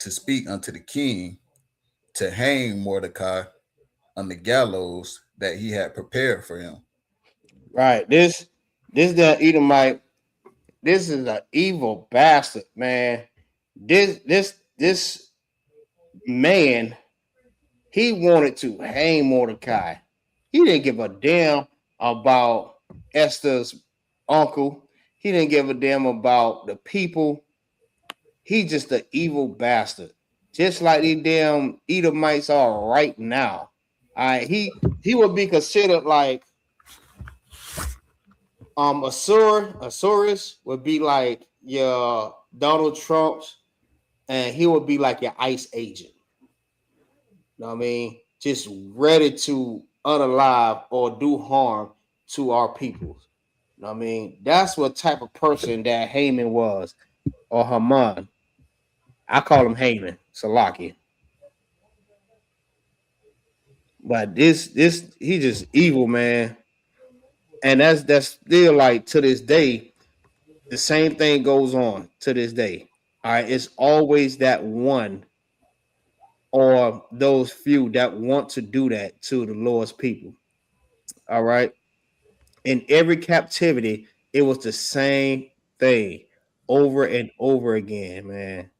to speak unto the king to hang Mordecai on the gallows that he had prepared for him. Right. This the Edomite. This is an evil bastard, man. This man, he wanted to hang Mordecai. He didn't give a damn about Esther's uncle. He didn't give a damn about the people. He just an evil bastard. Just like these damn Edomites are right now. All right, he would be considered like Asurus would be like your Donald Trump's, and he would be like your ICE agent. You know what I mean? Just ready to unalive or do harm to our people. You know what I mean? That's what type of person that Haman was, or Haman. I call him Haman, Salaki. But this he just evil, man. And that's still like to this day, the same thing goes on to this day. All right, it's always that one or those few that want to do that to the Lord's people. All right. In every captivity, it was the same thing over and over again, man.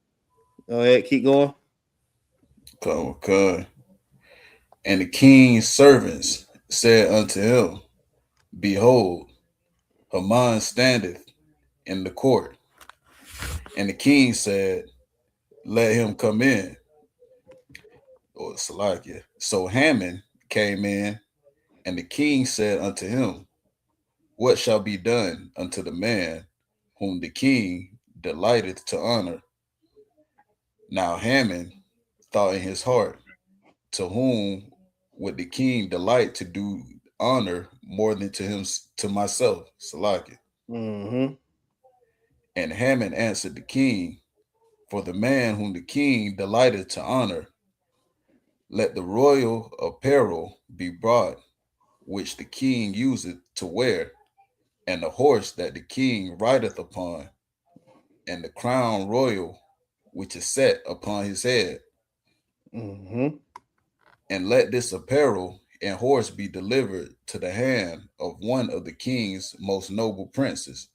Go ahead, keep going. Okay. And the king's servants said unto him, Behold, Haman standeth in the court. And the king said, Let him come in. Or Salakia. So Haman came in, and the king said unto him, What shall be done unto the man whom the king delighteth to honor? Now Haman thought in his heart, To whom would the king delight to do honor more than to him to myself? Salakia. Mm-hmm. And Haman answered the king, For the man whom the king delighteth to honor, let the royal apparel be brought, which the king useth to wear, and the horse that the king rideth upon, and the crown royal which is set upon his head. Mm-hmm. And let this apparel and horse be delivered to the hand of one of the king's most noble princes,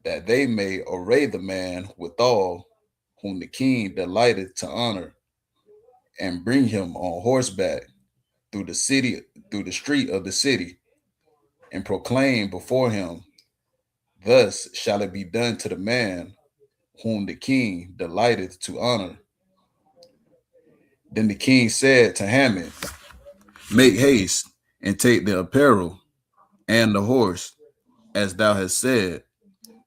that they may array the man withal, whom the king delighteth to honor, and bring him on horseback through the city, through the street of the city, and proclaim before him, Thus shall it be done to the man whom the king delighteth to honor. Then the king said to Haman, Make haste and take the apparel and the horse, as thou hast said,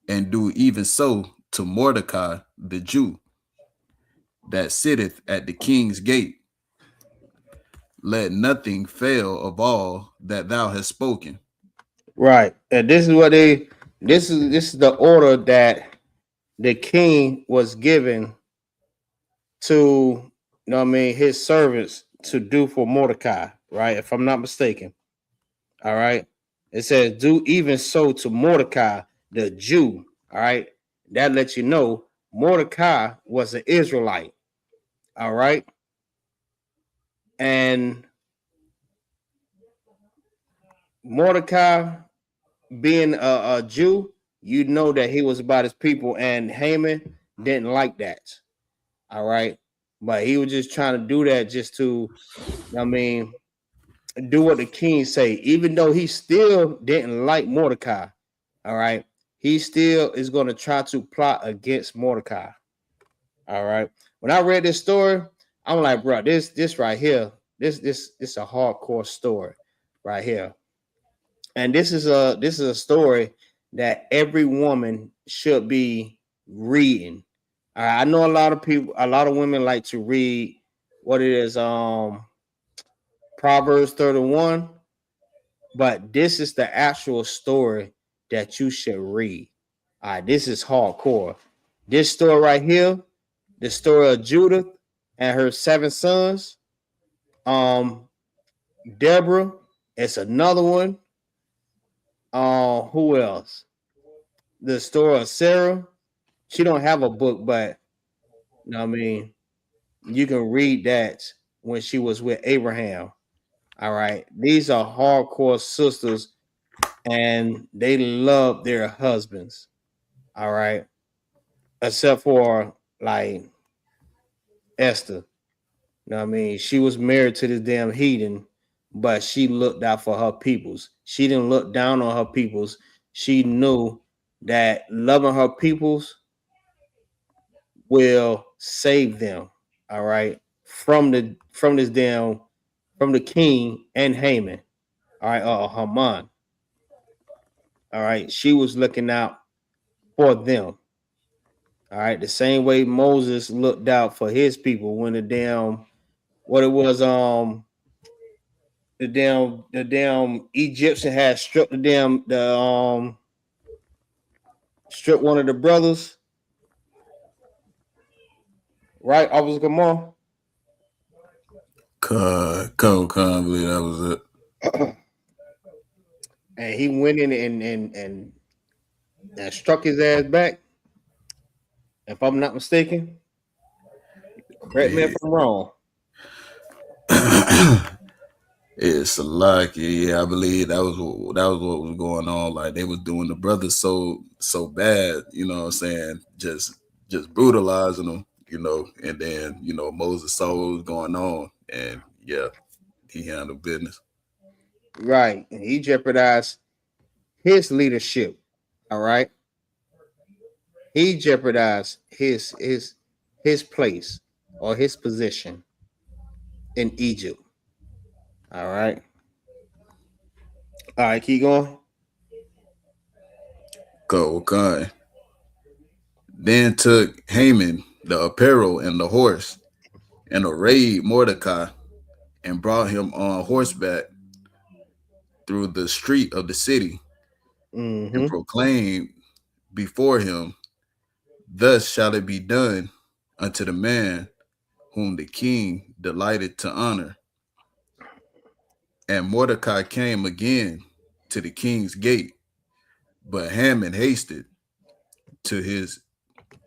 and do even so to Mordecai the Jew, that sitteth at the king's gate. Let nothing fail of all that thou hast spoken. Right. And this is what they this is the order that the king was given to, you know what I mean, his servants to do for Mordecai, right? If I'm not mistaken. All right. It says, do even so to Mordecai, the Jew. All right. That lets you know Mordecai was an Israelite. All right. And Mordecai being a Jew, you know that he was about his people, and Haman didn't like that. All right. But he was just trying to do that just to, I mean, do what the king say, even though he still didn't like Mordecai. All right. He still is going to try to plot against Mordecai. All right. When I read this story, I'm like, bro, this right here, this a hardcore story right here. And this is a story that every woman should be reading. All right. I know a lot of women like to read what it is, Proverbs 31, but this is the actual story that you should read. All right, this is hardcore. This story right here, the story of Judith and her 7 sons. Um, Deborah, it's another one. Who else? The story of Sarah. She don't have a book, but you know what I mean, you can read that when she was with Abraham. All right, these are hardcore sisters, and they love their husbands. All right, except for like Esther. You know what I mean? She was married to this damn heathen, but she looked out for her peoples. She didn't look down on her peoples. She knew that loving her peoples will save them. All right. From this damn from the king and Haman. All right, Haman. All right. She was looking out for them. All right. The same way Moses looked out for his people when the damn what it was, the damn Egyptian had struck the struck one of the brothers, right? I was Gamor. Con, believe that was it. And he went in and struck his ass back. If I'm not mistaken, correct me if I'm wrong. It's like, yeah, I believe that was what was going on. Like they was doing the brothers so bad, you know what I'm saying? Just brutalizing them, you know, and then, you know, Moses saw what was going on, and yeah, he handled business. Right. And he jeopardized his leadership. All right. He jeopardized his place or his position in Egypt. All right. All right, keep going. Con. Then took Haman the apparel and the horse and arrayed Mordecai and brought him on horseback through the street of the city and Mm-hmm. proclaimed before him, thus shall it be done unto the man whom the king delighted to honor. And Mordecai came again to the king's gate, but Haman hasted to his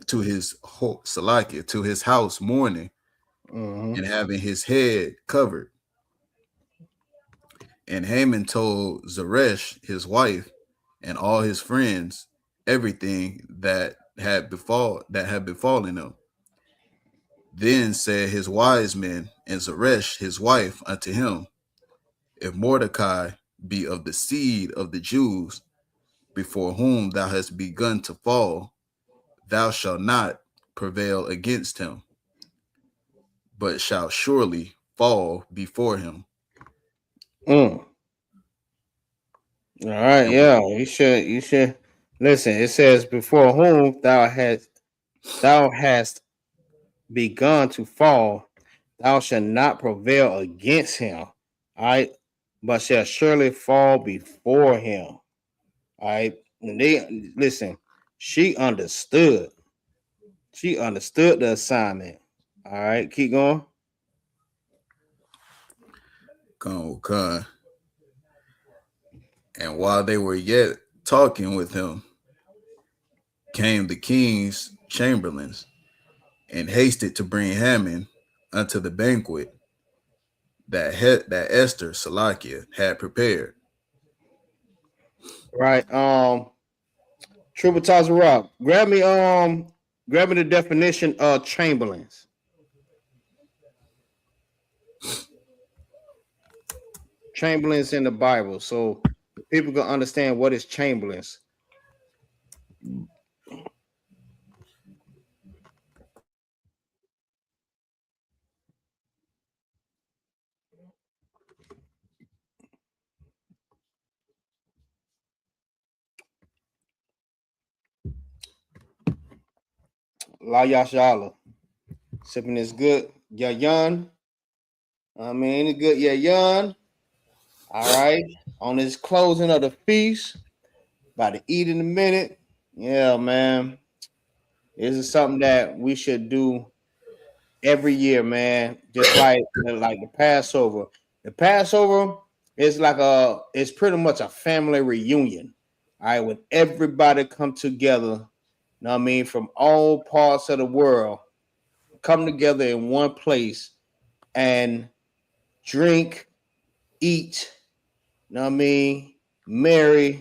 Salakia, to his house mourning Mm-hmm. and having his head covered. And Haman told Zeresh, his wife, and all his friends everything that had befallen him. Then said his wise men and Zeresh, his wife, unto him, if Mordecai be of the seed of the Jews, before whom thou hast begun to fall, thou shalt not prevail against him, but shalt surely fall before him. Mm. All right, And yeah. You should listen. It says, before whom thou hast begun to fall, thou shalt not prevail against him. All right, but shall surely fall before him. All right. And they listen, she understood. She understood the assignment. All right, keep going. Con. And while they were yet talking with him, came the king's chamberlains and hasted to bring Haman unto the banquet that Esther, Salakia, had prepared. Right. Triple Toss Rock. Grab me the definition of chamberlains. Chamberlains in the Bible. So people can understand what is chamberlains. La Yashala. Sipping is good. Yayan. I mean, it's good. Yayan. All right. On this closing of the feast. About to eat in a minute. Yeah, man. This is something that we should do every year, man. Just like the Passover. The Passover is it's pretty much a family reunion. All right, when everybody come together, you know what I mean, from all parts of the world, come together in one place and drink, eat, you know what I mean, marry, you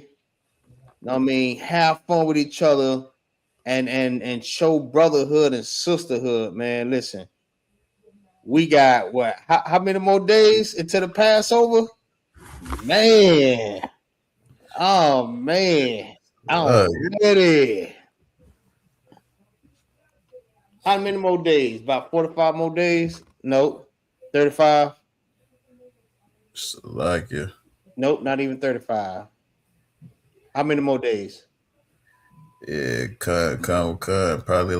know what I mean, have fun with each other and show brotherhood and sisterhood, man. Listen, we got what? How many more days until the Passover? Man, oh man, I'm ready. How many more days? About 45 more days? Nope. 35? Salakia. Nope, not even 35. How many more days? Yeah, cut. Probably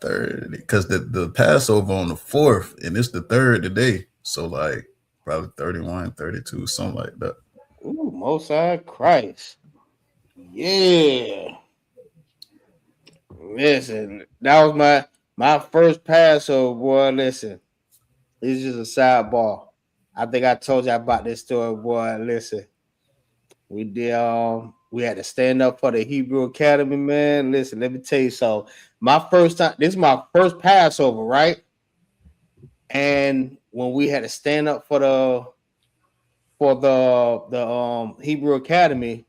30. Because the Passover on the 4th, and it's the 3rd today. So like probably 31, 32, something like that. Ooh, Most High Christ. Yeah. Listen, that was my first Passover, boy. Listen, It's just a sidebar. I think I told you about this story, boy. Listen, we had to stand up for the Hebrew Academy, man. Listen, let me tell you so. My first time, this is my first Passover, right? And when we had to stand up for the Hebrew Academy,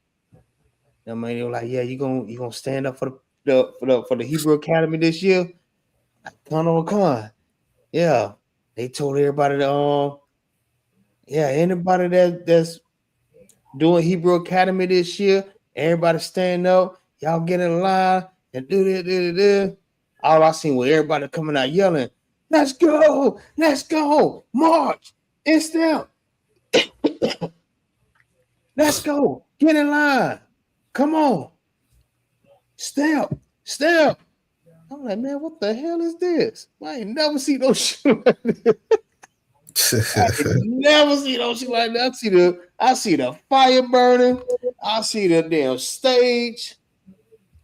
I mean, they were like, "Yeah, you gonna stand up for the Hebrew Academy this year?" Con on con, yeah. They told everybody to yeah, anybody that's doing Hebrew Academy this year, everybody stand up, y'all get in line and do this. All I seen was everybody coming out yelling, let's go, march, and step, let's go, get in line, come on, step. I'm like, man, what the hell is this? I ain't never seen no shit like this. I ain't never seen no shit like that. I see the fire burning. I see the damn stage.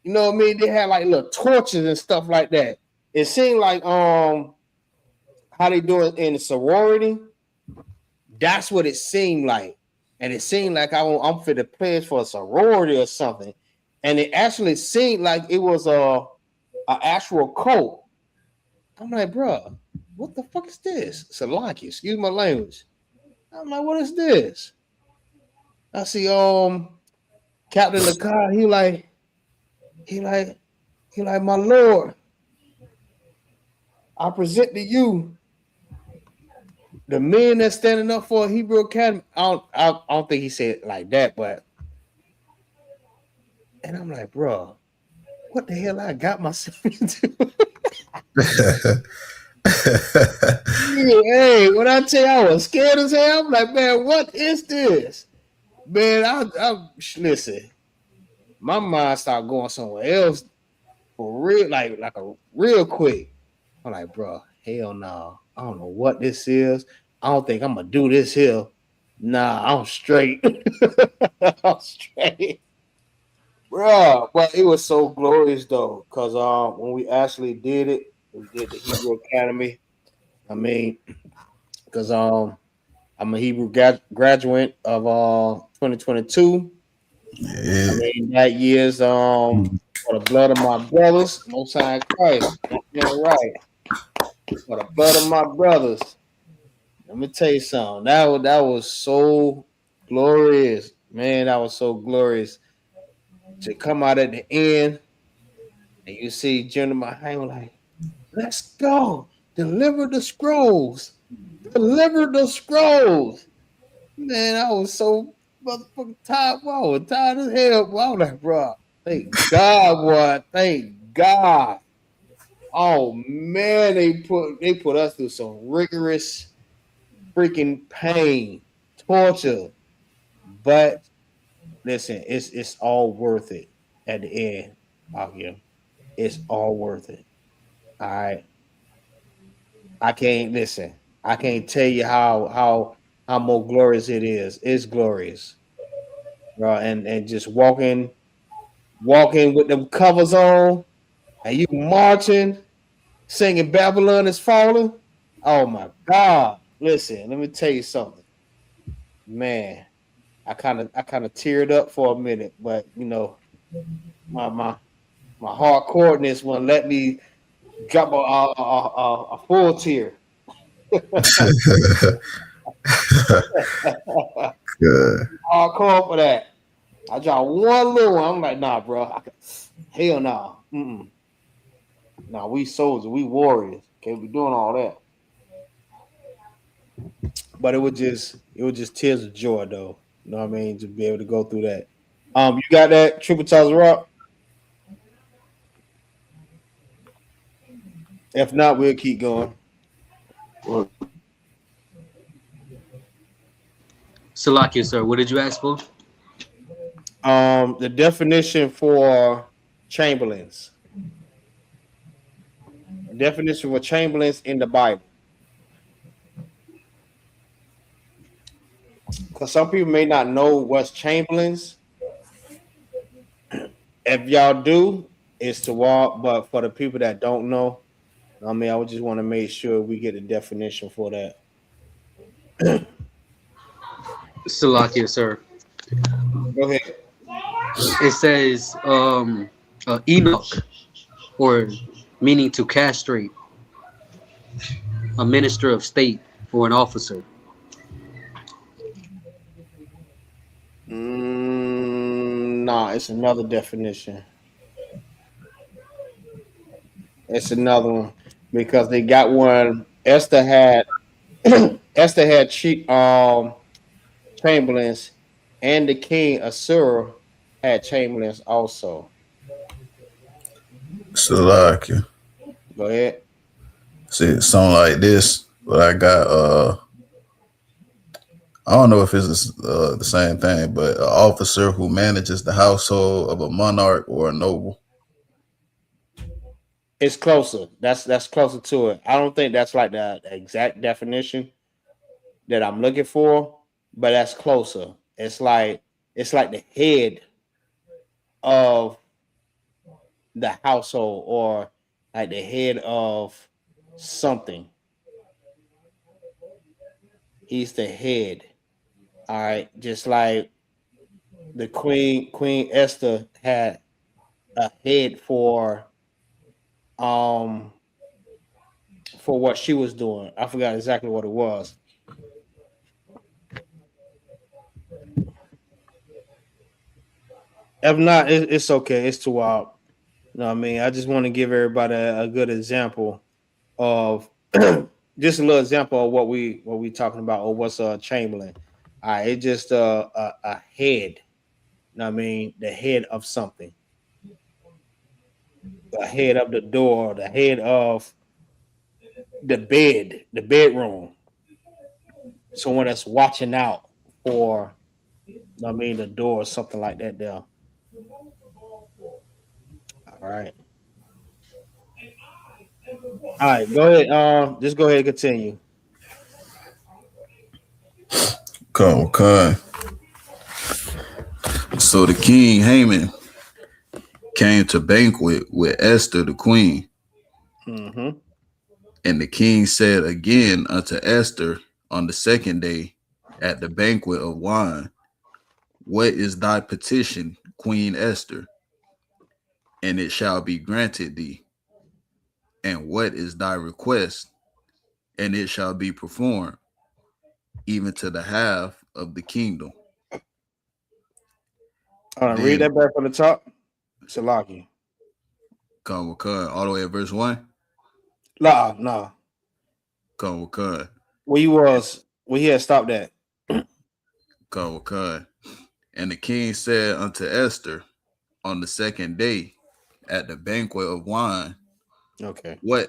You know what I mean? They had like little torches and stuff like that. It seemed like how they do it in the sorority. That's what it seemed like. And it seemed like I'm for the pledge for a sorority or something. And it actually seemed like it was a actual cult. I'm like, bro, what the fuck is this? Salaki, excuse my language. I'm like, what is this? I see Captain Lakai, he like, my lord, I present to you the men that's standing up for Hebrew Academy. I don't think he said it like that, but and I'm like, bro, what the hell I got myself into? Hey, when I tell you I was scared as hell, I'm like, man, what is this? Man, I listen. My mind started going somewhere else for real, like a real quick. I'm like, bro, hell no. I don't know what this is. I don't think I'm gonna do this here. Nah, I'm straight. I'm straight. Bro, but it was so glorious though, because when we actually did it, we did the Hebrew Academy. I mean, because I'm a Hebrew graduate of 2022. I Yeah. mean that year's for the blood of my brothers, Most High Christ. Yeah, right. For the blood of my brothers. Let me tell you something. That was so glorious, man. That was so glorious to come out at the end and you see General Mahane like, let's go, deliver the scrolls, deliver the scrolls. Man, I was so motherfucking tired. Boy, I was tired as hell. Boy, I was like, bro, thank God, boy, thank God. Oh man, they put us through some rigorous freaking pain, torture. But listen, it's all worth it at the end. Again, it's all worth it. All right. I can't listen. I can't tell you how more glorious it is. It's glorious, bro. And just walking with them covers on, and you marching, singing "Babylon is falling." Oh my God! Listen, let me tell you something, man. I kind of teared up for a minute, but my hardcoreness won't let me drop a full tear. Good. Hardcore for that. I dropped one little one. I'm like, nah, bro. Hell nah. Nah, we soldiers, we warriors. Can't be doing all that. But it was just tears of joy though. You know what I mean? To be able to go through that. You got that Triple Toss Rock? If not, we'll keep going. Salakia, sir. What did you ask for? The definition for chamberlains. Definition for chamberlains in the Bible. Because some people may not know what's chamberlains. If y'all do, it's to walk. But for the people that don't know, I mean, I would just want to make sure we get a definition for that. Salakia, sir. Go ahead. It says Enoch, or meaning to castrate, a minister of state or an officer. Nah, it's another definition. It's another one because they got one. Esther had Esther had chamberlains, and the king Assur had chamberlains also. Salakia. Go ahead. See, something like this, but I got I don't know if it's the same thing, but an officer who manages the household of a monarch or a noble. It's closer. That's closer to it. I don't think that's like the exact definition that I'm looking for, but that's closer. It's like the head of the household or like the head of something. He's the head. All right. Just like the Queen Esther had a head um for what she was doing. I forgot exactly what it was. If not, it's okay. It's too wild. You know what I mean? I just want to give everybody a good example of just a little example of what we talking about or what's Chamberlain. All right, it's just a head. You know what I mean? The head of something, the head of the door, the head of the bedroom. Someone that's watching out for, you know what I mean, the door or something like that. There. All right. All right. Go ahead. Just go ahead and continue. Come, come. So the king Haman came to banquet with Esther the queen, Mm-hmm. and the king said again unto Esther on the second day at the banquet of wine, what is thy petition, Queen Esther? And it shall be granted thee. And what is thy request? And it shall be performed, even to the half of the kingdom. All right. Read Then that back from the top. Salaki. come with Khan, all the way at verse 1. Nah. Come with Khan. Where he had stopped at. Come with Khan. And the king said unto Esther on the second day at the banquet of wine, Okay. what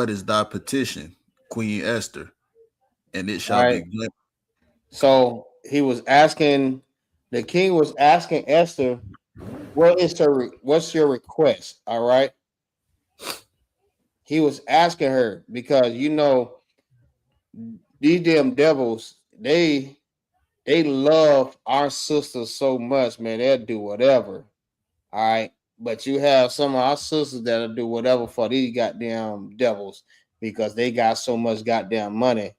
is thy petition, Queen Esther? And it All shall be right. granted. So the king was asking Esther, what's your request? All right. He was asking her because these damn devils, they love our sisters so much, man. They'll do whatever. All right. But you have some of our sisters that'll do whatever for these goddamn devils because they got so much goddamn money.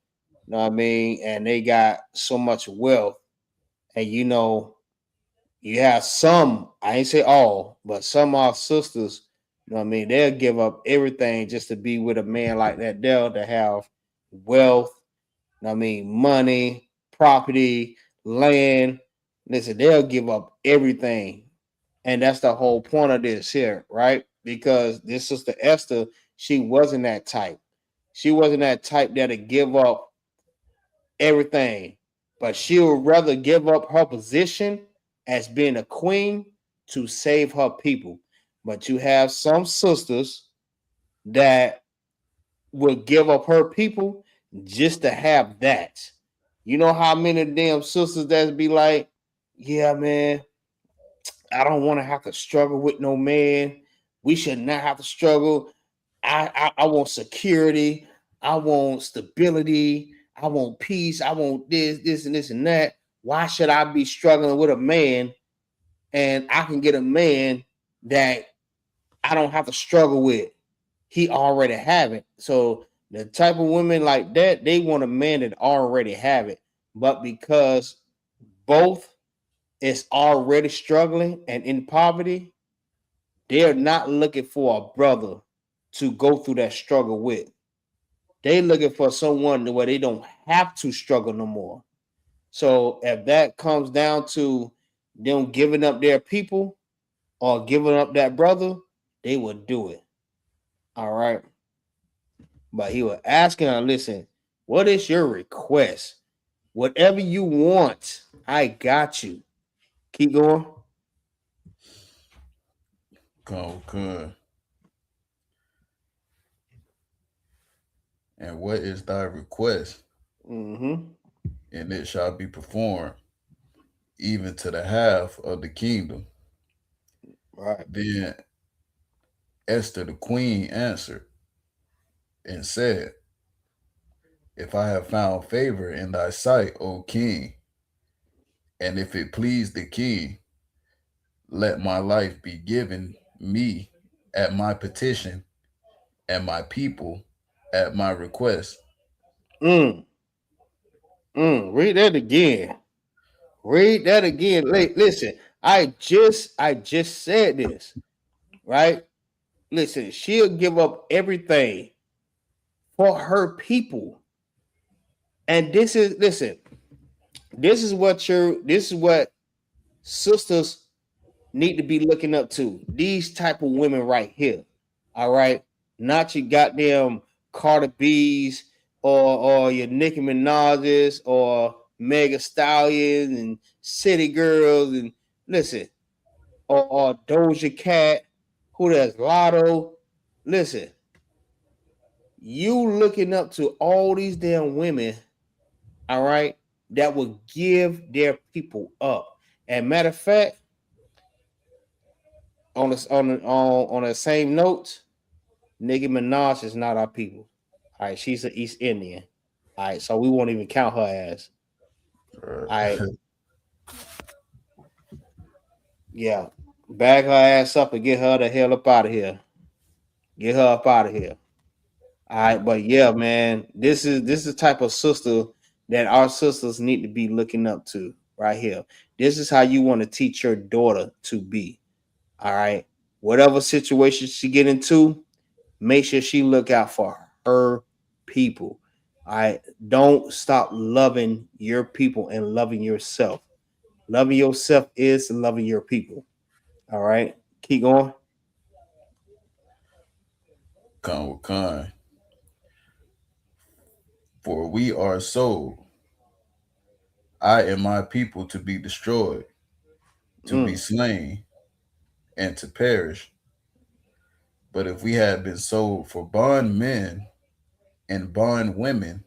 You know what I mean? And they got so much wealth. And you have some, I ain't say all, but some of our sisters, you know what I mean, they'll give up everything just to be with a man like that. They'll to have wealth, you know what I mean, money, property, land. Listen, they'll give up everything. And that's the whole point of this here, right? Because this sister Esther, she wasn't that type. She wasn't that type that'll give up everything, but she would rather give up her position as being a queen to save her people. But you have some sisters that will give up her people just to have that. You know how many damn sisters that be like, yeah, man, I don't want to have to struggle with no man. We should not have to struggle. I want security. I want stability. I want peace. I want this, and this, and that. Why should I be struggling with a man and I can get a man that I don't have to struggle with? he already have it. So the type of women like that, they want a man that already have it. But because both is already struggling and in poverty, they're not looking for a brother to go through that struggle with. They looking for someone where they don't have to struggle no more. So if that comes down to them giving up their people or giving up that brother, they would do it. All right. But he was asking her, listen, what is your request? Whatever you want, I got you. Keep going. Good. And what is thy request? Mm-hmm. And it shall be performed, even to the half of the kingdom. Right. Then Esther the queen answered and said, if I have found favor in thy sight, O king, and if it please the king, let my life be given me at my petition, and my people at my request. Mm, read that again. Read that again. Listen, I just said this, right? Listen, she'll give up everything for her people. And this is what sisters need to be looking up to. These type of women right here. All right. Not your goddamn Carter B's or your Nicki Minaj's or Mega Stallions and City Girls and listen, or Doja Cat, who does Lotto. Listen, you looking up to all these damn women, all right, that will give their people up. And matter of fact, on the same note, Nicki Minaj is not our people. All right, she's an East Indian. All right, so we won't even count her as. All right, yeah, bag her ass up and get her the hell up out of here. Get her up out of here. All right, but yeah, man, this is the type of sister that our sisters need to be looking up to right here. This is how you want to teach your daughter to be. All right, whatever situation she get into, make sure she look out for her people. All right, don't stop loving your people and loving yourself. Loving yourself is loving your people. All right, keep going. Con, for we are sold, I and my people to be destroyed, to be Mm, slain, and to perish. But if we had been sold for bondmen and bondwomen,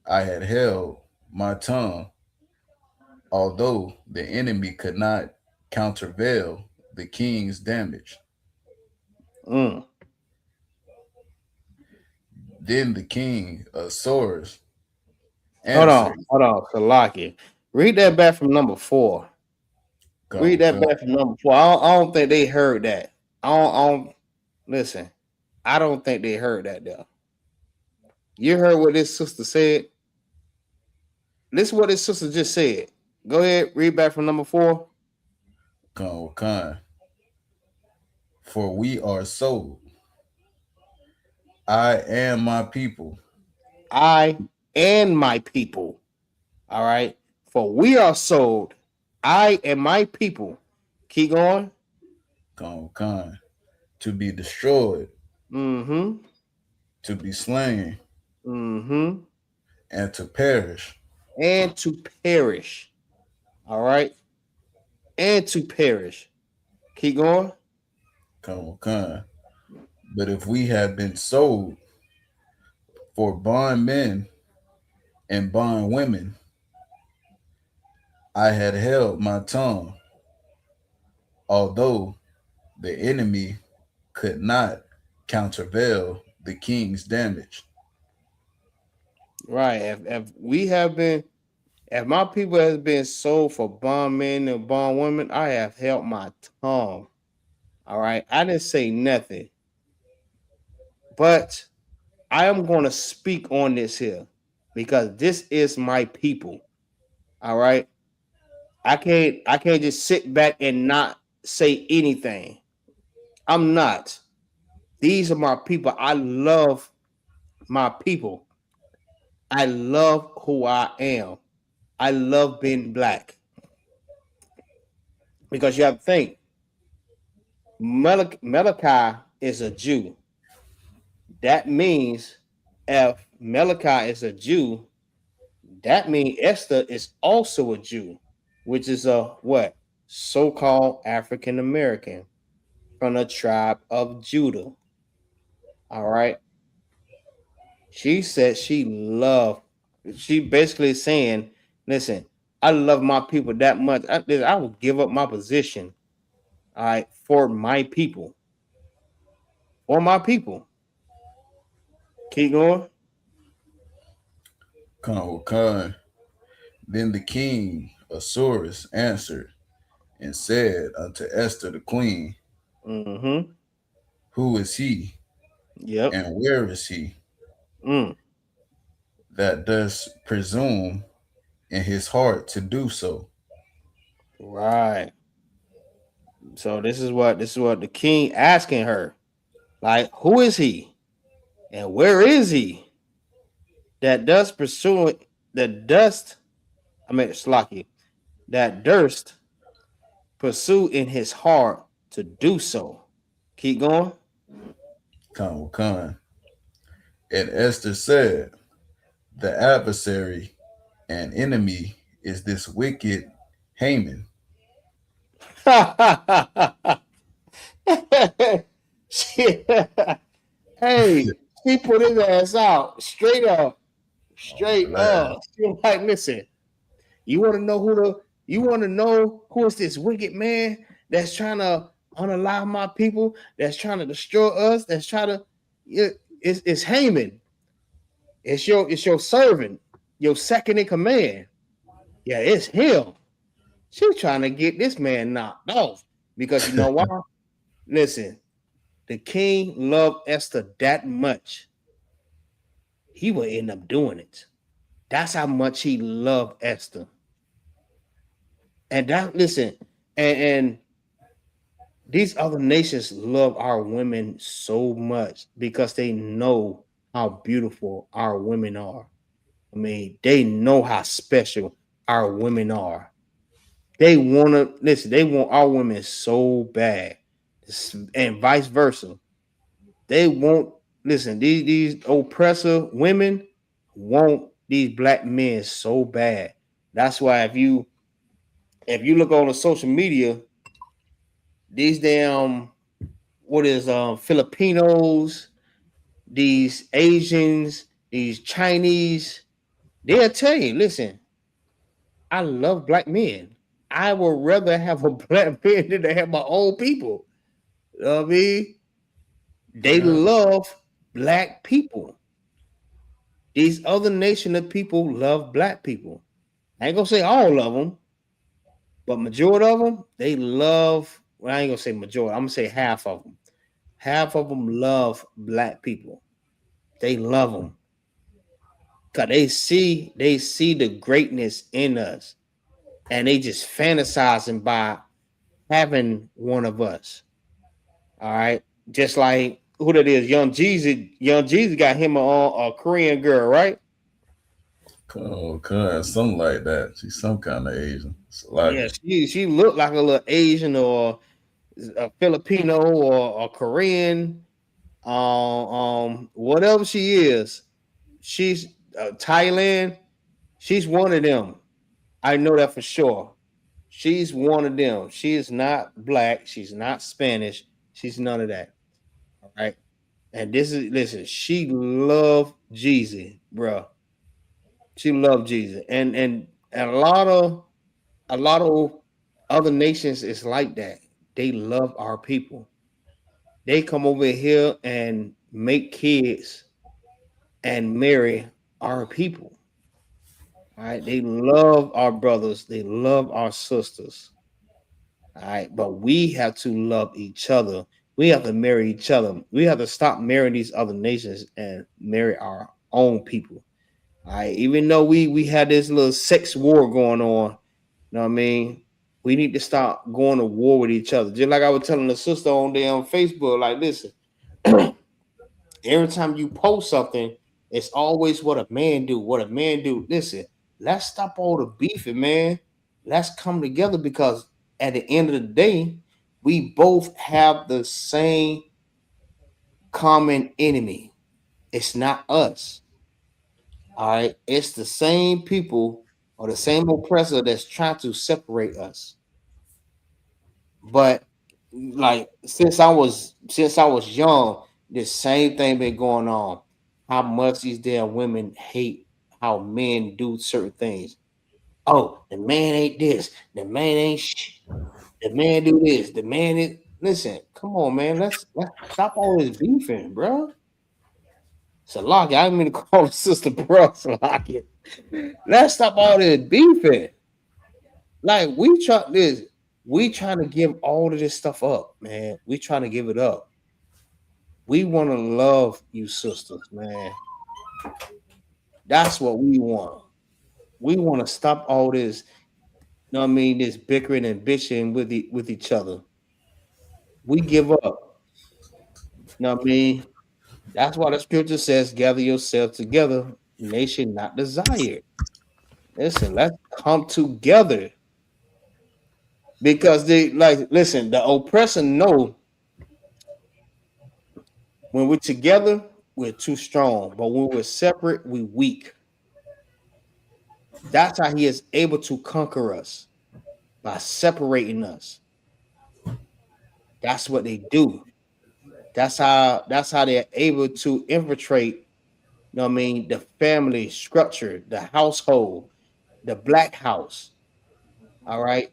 I had held my tongue, although the enemy could not countervail the king's damage. mm. Then the king of Swords answered, Hold on, Salaki. Read that back from number 4. Read Go, that go, back from number 4. I don't think they heard that. I don't listen. I don't think they heard that though. You heard what this sister said. Listen what this sister just said. Go ahead, read back from number 4. Con, for we are sold, I and my people, I and my people. All right. For we are sold. I and my people. Keep going. con, to be destroyed, Mm-hmm. to be slain, Mm-hmm. and to perish. And to perish. All right. And to perish. Keep going. Con. But if we have been sold for bondmen and bondwomen, I had held my tongue, although the enemy could not countervail the king's damage. Right. If my people has been sold for bond men and bond women, I have held my tongue. All right. I didn't say nothing. But I am going to speak on this here because this is my people. All right. I can't just sit back and not say anything. I'm not. These are my people. I love my people. I love who I am. I love being black because you have to think Malachi is a Jew. That means if Malachi is a Jew, that means Esther is also a Jew, which is a what? So-called African American from the tribe of Judah. All right. She said she basically saying, listen, I love my people that much. I will give up my position, all right, for my people. For my people. Keep going. Khan. Then the king Asuerus answered and said unto Esther the queen, Mm-hmm. who is he, Yep. and where is he Mm. that does presume in his heart to do so? Right. So this is what the king asking her. Like, who is he? And where is he? That does pursue the dust, I mean Slocky, that durst pursue in his heart to do so. Keep going. Khan. And Esther said, the adversary and enemy is this wicked Haman. she, hey, she put his ass out straight up, Oh straight man, up. She was like, listen, you want to know you want to know who is this wicked man that's trying to unalive my people, that's trying to destroy us, that's trying to, it's Haman. It's your servant, your second in command. Yeah, it's him. She's trying to get this man knocked off because you know why? Listen, the king loved Esther that much. He would end up doing it. That's how much he loved Esther. And that listen, and these other nations love our women so much because they know how beautiful our women are. I mean, they know how special our women are. They want to listen. They want our women so bad, and vice versa. They want listen. These oppressor women want these black men so bad. That's why if you look on the social media, these damn what is Filipinos, these Asians, these Chinese, they'll tell you, listen, I love black men. I would rather have a black man than to have my own people. You know what I mean? They yeah, love black people. These other nation of people love black people. I ain't gonna say all of them, but majority of them, they love. Well, I ain't gonna say majority. I'm gonna say half of them. Half of them love black people. They love them because they see the greatness in us, and they just fantasizing by having one of us. All right, just like who that is, Young Jeezy. Young Jeezy got him a Korean girl, right? Khan, something like that. She's some kind of Asian. Yeah, Salaki. she looked like a little Asian or a Filipino or a Korean, whatever she is. She's Thailand. She's one of them. I know that for sure. She's one of them. She is not black. She's not Spanish. She's none of that. All right. And this is listen. She loved Jeezy, bro. She loved Jeezy, and a lot of other nations is like that. They love our people. They come over here and make kids and marry our people. All right. They love our brothers. They love our sisters. All right. But we have to love each other We have to marry each other. We have to stop marrying these other nations and marry our own people. All right. Even though we had this little sex war going on, you know what I mean? We need to stop going to war with each other. Just like I was telling the sister on there on Facebook, like, listen, every time you post something, it's always what a man do, what a man do. Listen, let's stop all the beefing, man. Let's come together because at the end of the day, we both have the same common enemy. It's not us. All right. It's the same people or the same oppressor that's trying to separate us. But like since I was young, this same thing been going on. How much these damn women hate how men do certain things. Oh, the man ain't this. The man ain't the man do this. The man is listen. Come on, man. Let's stop all this beefing, bro. Salaki, I didn't mean to call the sister bro. Salaki. Let's stop all this beefing. Like we trying to give all of this stuff up, man. We trying to give it up. We want to love you, sisters, man. That's what we want. We want to stop all this, you know what I mean, this bickering and bitching with each other. We give up. You know what I mean? That's why the scripture says, gather yourself together, nation not desired. Listen, let's come together. Because they like listen, the oppressor know when we're together, we're too strong. But when we're separate, we weak. That's how he is able to conquer us by separating us. That's what they do. That's how they're able to infiltrate, you know what I mean, the family structure, the household, the black house. All right.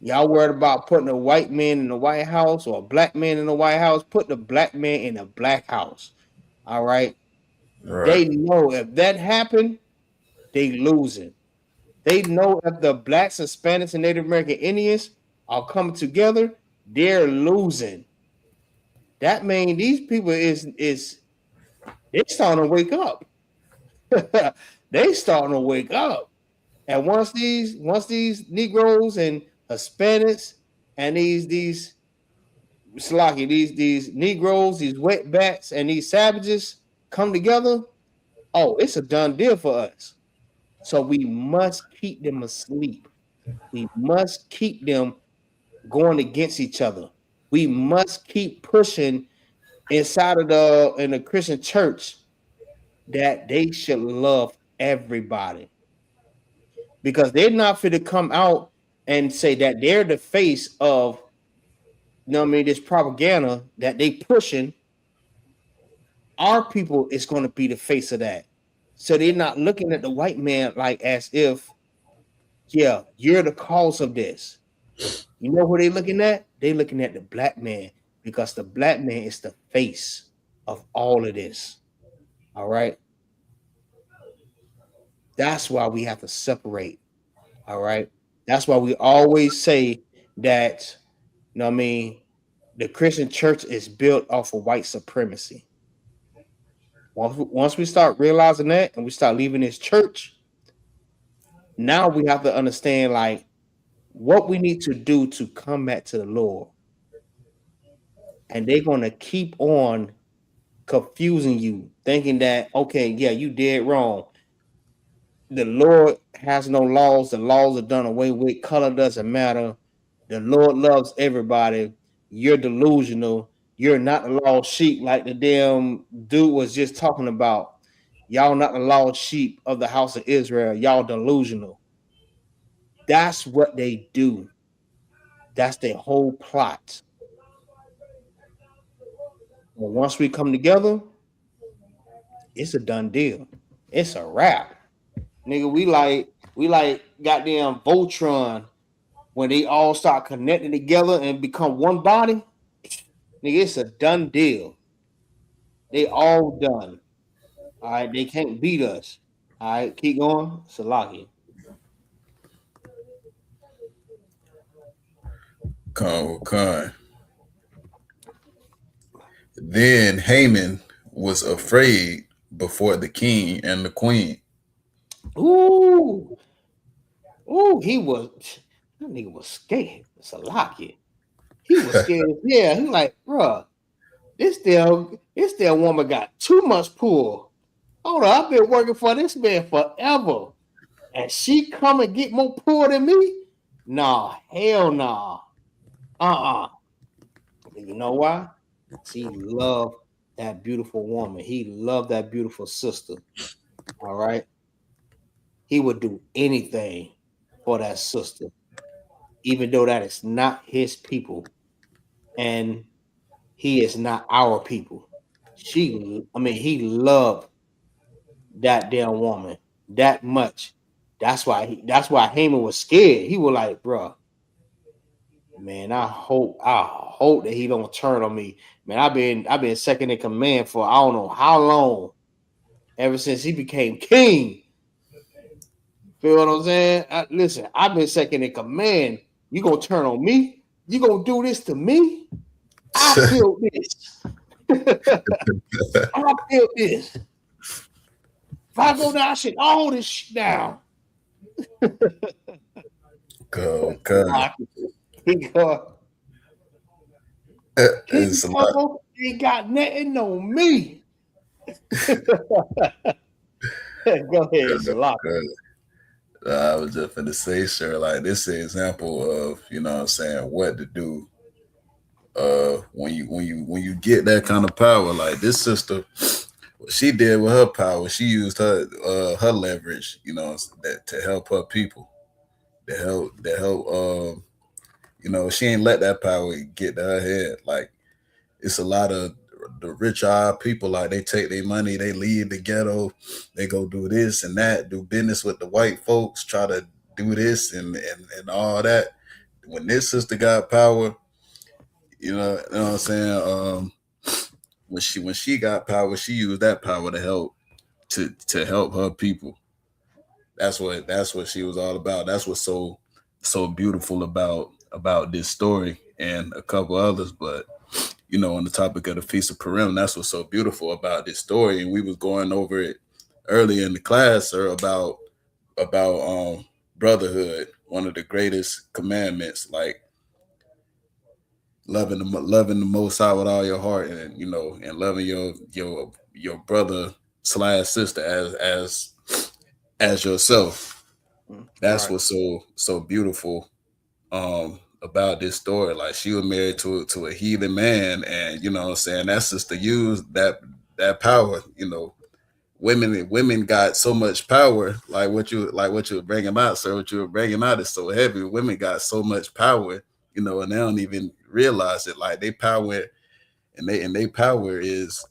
Y'all worried about putting a white man in the White House or a black man in the White House? Put the black man in the black house. All right. Right. They know if that happened, they losing. They know if the blacks, Hispanics, and Native American Indians are coming together, they're losing. That means these people is they starting to wake up. They starting to wake up. And once these Negroes and Hispanics and these Slocky, these Negroes, these wetbacks, and these savages come together, oh, it's a done deal for us. So we must keep them asleep. We must keep them going against each other. We must keep pushing inside of the in the Christian church that they should love everybody because they're not fit to come out and say that they're the face of, you know what I mean, this propaganda that they pushing. Our people is going to be the face of that. So they're not looking at the white man like as if, yeah, you're the cause of this. You know who they looking at? They looking at the black man because the black man is the face of all of this. All right. That's why we have to separate. All right. That's why we always say that, you know what I mean, the Christian church is built off of white supremacy. Once we start realizing that and we start leaving this church, now we have to understand like what we need to do to come back to the Lord. And they're going to keep on confusing you, thinking that, okay, yeah, you did wrong. The Lord has no laws. The laws are done away with. Color doesn't matter. The Lord loves everybody. You're delusional. You're not the lost sheep like the damn dude was just talking about. Y'all not the lost sheep of the house of Israel. Y'all delusional. That's what they do. That's their whole plot. But once we come together, it's a done deal. It's a wrap. Nigga, we like goddamn Voltron when they all start connecting together and become one body. Nigga, it's a done deal. They all done. All right, they can't beat us. All right, keep going. Salaki. Con. Then Haman was afraid before the king and the queen. Ooh, ooh, that nigga was scared. It's a lock it. He was scared. Yeah, he like, bruh, this damn woman got too much pull. Hold on, I've been working for this man forever. And she come and get more pull than me? Nah, hell nah. Uh-uh. You know why? He loved that beautiful woman. He loved that beautiful sister. All right. He would do anything for that sister, even though that is not his people. And he is not our people. He loved that damn woman that much. That's why Haman was scared. He was like, bro, man, I hope that he don't turn on me. Man, I've been second in command for I don't know how long, ever since he became king. Feel what I'm saying? Listen, I've been second in command. You gonna turn on me? You gonna do this to me? I feel this. I feel this. If I go down, I should all this shit down. Go, cuz. He go, It's a lot. ain't got nothing on me. Go ahead, Salak. I was just gonna say, sure, like this is an example of, you know what I'm saying, what to do when you get that kind of power. Like this sister, what she did with her power, she used her leverage, you know, that to help her people, to help you know, she ain't let that power get to her head. Like it's a lot of the rich eye people, like they take their money, they leave the ghetto, they go do this and that, do business with the white folks, try to do this and all that. When this sister got power, you know what I'm saying? When she got power, she used that power to help her people. That's what she was all about. That's what's so beautiful about this story and a couple others. But you know, on the topic of the Feast of Purim, that's what's so beautiful about this story. And we was going over it earlier in the class, sir, about brotherhood, one of the greatest commandments, like loving the Most High with all your heart, and you know, and loving your brother slash sister as yourself. That's Right. what's so beautiful about this story. Like she was married to a heathen man, and you know what I'm saying, that sister used that power. You know, women got so much power. Like what you were bringing out, sir. What you were bringing out is so heavy. Women got so much power, you know, and they don't even realize it. Like they power, and they power is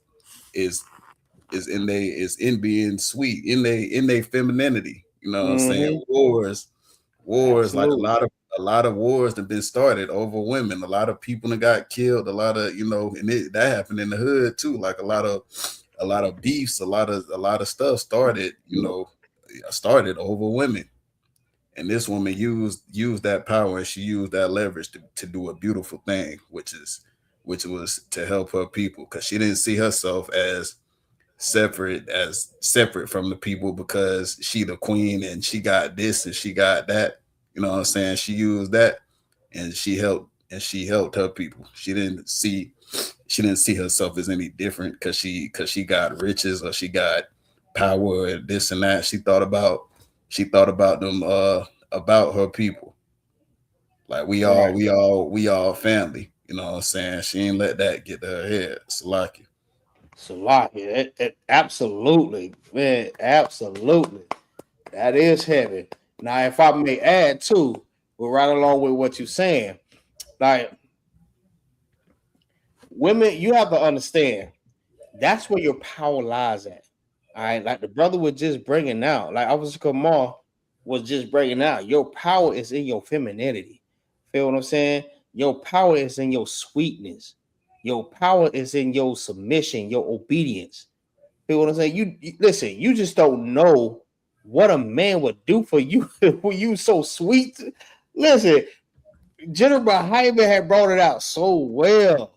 in being sweet, in they femininity. You know what I'm saying? Mm-hmm. Wars, like Absolutely. a lot of wars have been started over women. A lot of people that got killed. A lot of, you know, and that happened in the hood too. Like a lot of beefs, a lot of stuff started. You know, started over women. And this woman used that power, and she used that leverage to do a beautiful thing, which was to help her people, because she didn't see herself as separate from the people because she the queen and she got this and she got that. You know what I'm saying? She used that, and she helped her people. She didn't see herself as any different because she got riches or she got power and this and that. She thought about them about her people. Like Right. we all family. You know what I'm saying? She ain't let that get to her head. Salaki. Salak. Absolutely, man. Absolutely. That is heavy. Now, if I may add too, we're right along with what you're saying. Like women, you have to understand that's where your power lies at. All right, like the brother was just bringing out, like Officer Kamal was just bringing out. Your power is in your femininity. Feel what I'm saying? Your power is in your sweetness. Your power is in your submission, your obedience. Feel what I'm saying? You listen. You just don't know what a man would do for you when you so sweet. Listen, General Hyman had brought it out so well.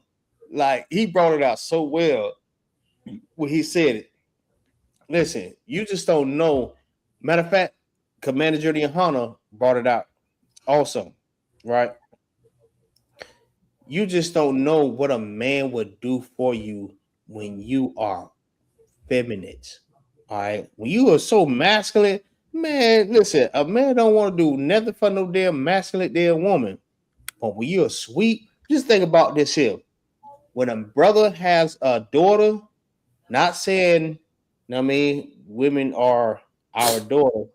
Like he brought it out so well when he said it. Listen, you just don't know. Matter of fact, Commander Jody Yahanna brought it out also, right? You just don't know what a man would do for you when you are feminine. All right. When you are so masculine, man, listen, a man don't want to do nothing for no damn masculine damn woman. But when you're sweet, just think about this here. When a brother has a daughter, not saying, you know what I mean, women are our daughter,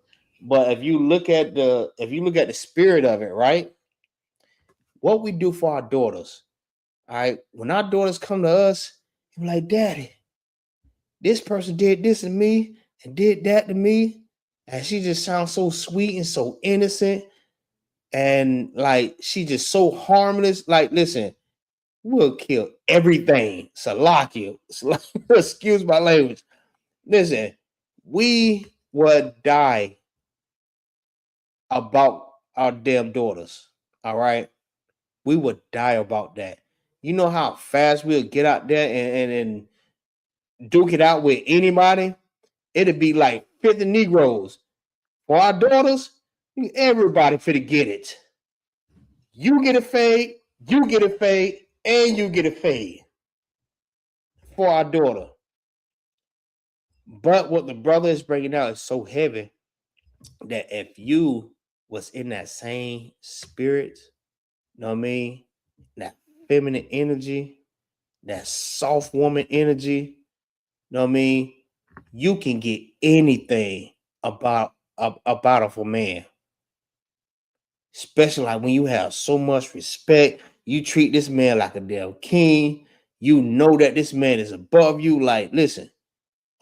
but if you look at the spirit of it, right? What we do for our daughters, all right, when our daughters come to us, you're like, Daddy, this person did this to me and did that to me. And she just sounds so sweet and so innocent. And like she just so harmless. Like, listen, we'll kill everything. Salakia. Excuse my language. Listen, we would die about our damn daughters. All right. We would die about that. You know how fast we'll get out there and duke it out with anybody? It'd be like 50 Negroes. For our daughters, everybody finna get it. You get a fade, you get a fade, and you get a fade for our daughter. But what the brother is bringing out is so heavy that if you was in that same spirit, you know what I mean? That feminine energy, that soft woman energy, you know what I mean? You can get anything about of a man. Especially like when you have so much respect, you treat this man like a damn king. You know that this man is above you. Like, listen,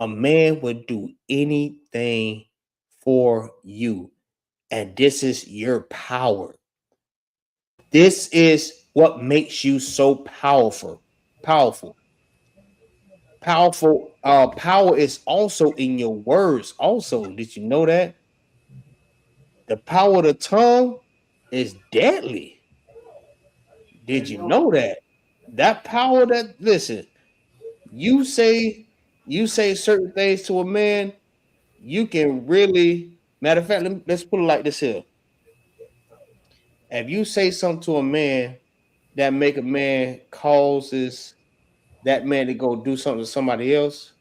a man would do anything for you. And this is your power. This is what makes you so powerful. Powerful. Powerful. Power is also in your words. Also, did you know that? The power of the tongue is deadly. Did you know that? That power that listen, you say you say certain things to a man, you can really matter of fact, let's put it like this here. If you say something to a man that make a man causes that man to go do something to somebody else,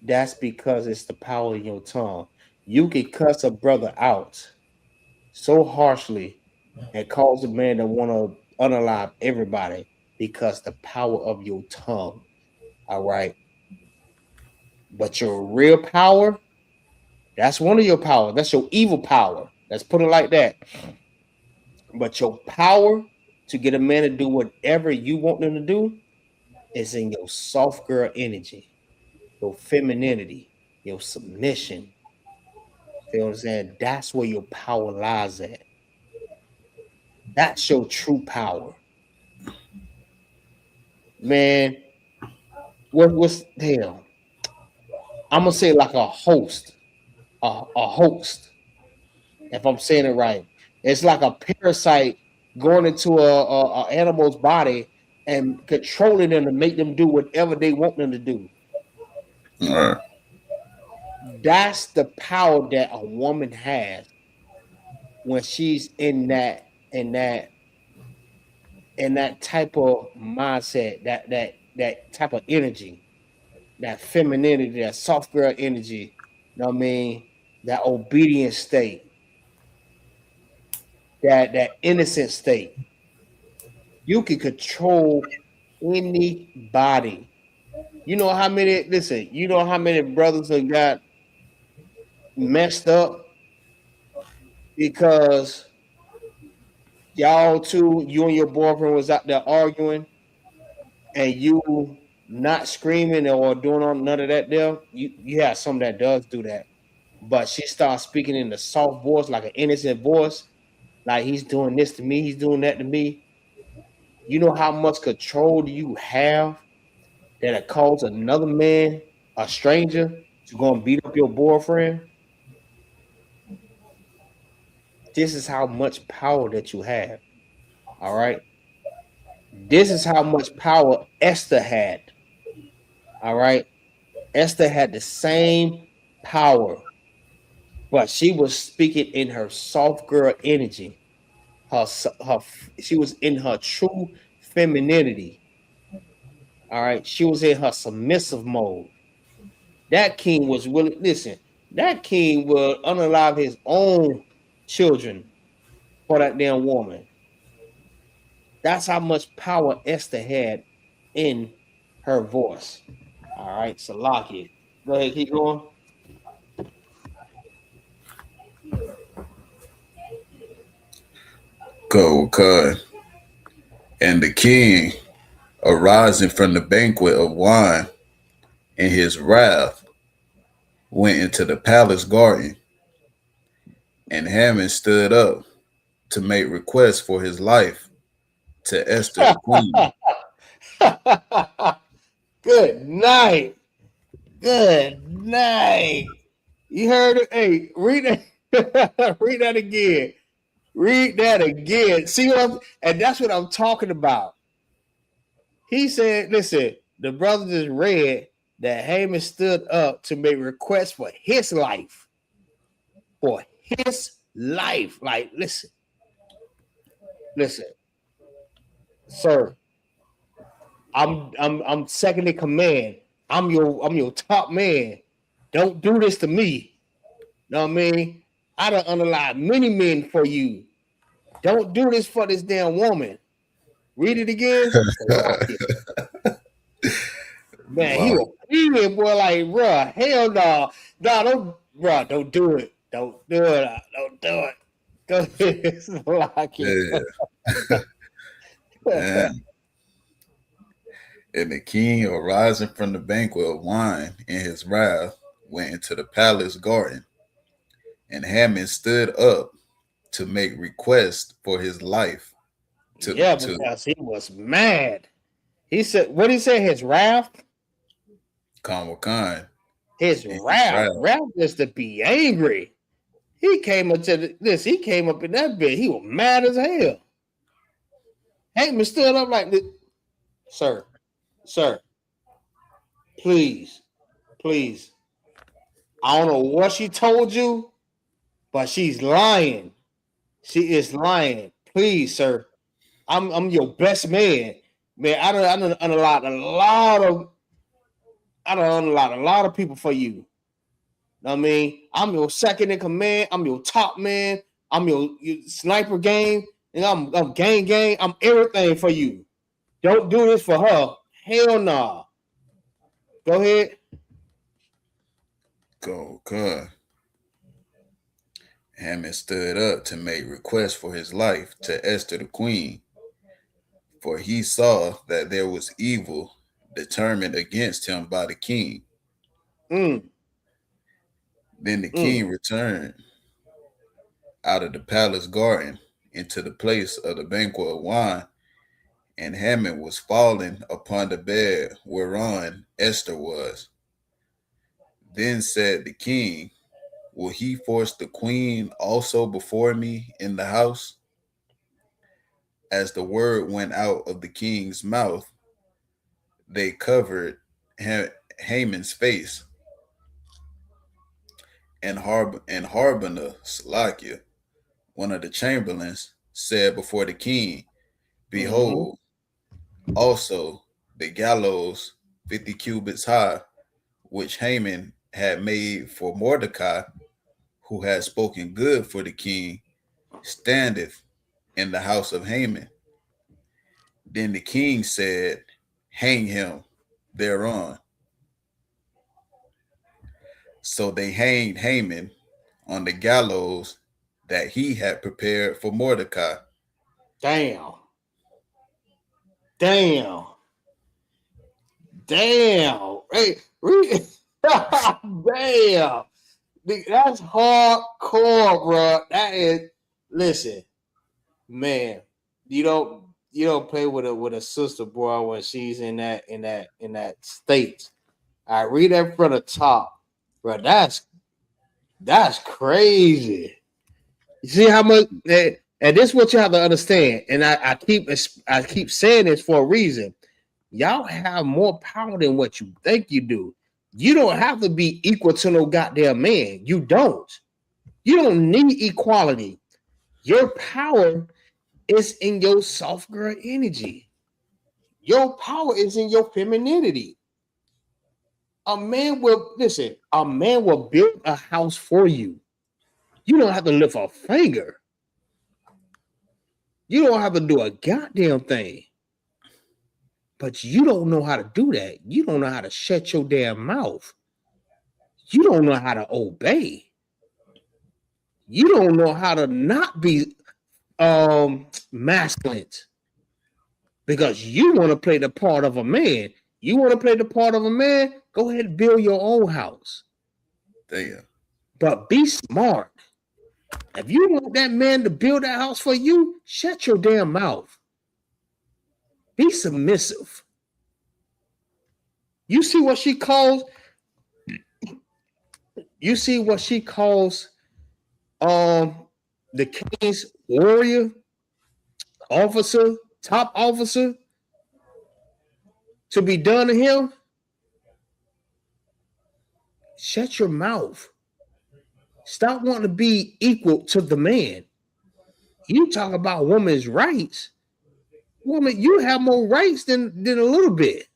that's because it's the power in your tongue. You can cuss a brother out so harshly and cause a man to want to unalive everybody because the power of your tongue. All right. But your real power, that's one of your power. That's your evil power. Let's put it like that. But your power to get a man to do whatever you want them to do is in your soft girl energy, your femininity, your submission. Feel what I'm saying? That's where your power lies at. That's your true power. Man, what's damn? I'm gonna say like a host, a host. If I'm saying it right, it's like a parasite going into a animal's body and controlling them to make them do whatever they want them to do. All right. That's the power that a woman has when she's in that type of mindset, that type of energy, that femininity, that soft girl energy. You know what I mean? That obedient state, that innocent state. You can control anybody. You know how many, listen, you know how many brothers have got messed up because you and your boyfriend was out there arguing and you not screaming or doing all none of that there. You have some that does do that. But she starts speaking in the soft voice, like an innocent voice, like he's doing this to me, he's doing that to me. You know how much control do you have that it calls another man, a stranger, to go and beat up your boyfriend? This is how much power that you have. All right. This is how much power Esther had. All right. Esther had the same power, but she was speaking in her soft girl energy. She was in her true femininity. All right. She was in her submissive mode. That king was willing. Listen, that king will unalive his own children for that damn woman. That's how much power Esther had in her voice. All right, Salaki. Go ahead, keep going. Go, cuz. And the king, arising from the banquet of wine in his wrath, went into the palace garden, and Haman stood up to make request for his life to Esther the queen. Good night. Good night. You heard it? Hey, read that. Read that again. Read that again. See what I'm and that's what I'm talking about. He said, listen, the brother just read that Haman stood up to make requests for his life. For his life. Like, listen, sir. I'm second in command. I'm your top man. Don't do this to me. Know what I mean? I done unalive many men for you. Don't do this for this damn woman. Read it again. Salaki. Man, he Wow. was pleading, boy, like, bruh, hell no. No, don't do it. Don't do it. Don't do it. Go ahead. Salaki. Yeah. Man. And the king, arising from the banquet of wine in his wrath, went into the palace garden, and Haman stood up to make request for his life. Yeah, To because he was mad. He said, what did he say? His wrath? Kamal Khan His in his wrath. wrath. Wrath is to be angry. He came up to this. He came up in that bed. He was mad as hell. Haman stood up like this. Sir, please, please. I don't know what she told you, but she's lying. She is lying. Please, sir. I'm your best man. Man, I don't unlock a lot of people for you. Know what I mean? I'm your second in command. I'm your top man. I'm your sniper game. And I'm gang. I'm everything for you. Don't do this for her. Hell nah. Go ahead. Go, Khan. Haman stood up to make request for his life to Esther the queen, for he saw that there was evil determined against him by the king. Mm, Then the mm, king returned out of the palace garden into the place of the banquet of wine, and Haman was fallen upon the bed whereon Esther was. Then said the king, will he force the queen also before me in the house? As the word went out of the king's mouth, they covered Haman's face, and Harbonah Salakia, one of the chamberlains, said before the king, mm-hmm, behold, also the gallows 50 cubits high, which Haman had made for Mordecai, who had spoken good for the king, standeth in the house of Haman. Then the king said, hang him thereon. So they hanged Haman on the gallows that he had prepared for Mordecai. damn. Damn. Damn. Hey, damn. That's hardcore, bro. That is listen, man. You don't play with a sister, boy, when she's in that state. I read that from the top, bro. That's crazy. You see how much And this is what you have to understand. And I keep saying this for a reason. Y'all have more power than what you think you do. You don't have to be equal to no goddamn man. You don't. You don't need equality. Your power is in your soft girl energy. Your power is in your femininity. A man will build a house for you. You don't have to lift a finger. You don't have to do a goddamn thing. But you don't know how to do that. You don't know how to shut your damn mouth. You don't know how to obey. You don't know how to not be masculine because you want to play the part of a man. You want to play the part of a man? Go ahead and build your own house. Damn. But be smart. If you want that man to build that house for you, shut your damn mouth. Be submissive. You see what she calls the king's warrior officer, top officer to be done to him? Shut your mouth. Stop wanting to be equal to the man. You talk about women's rights. Woman, you have more rights than a little bit.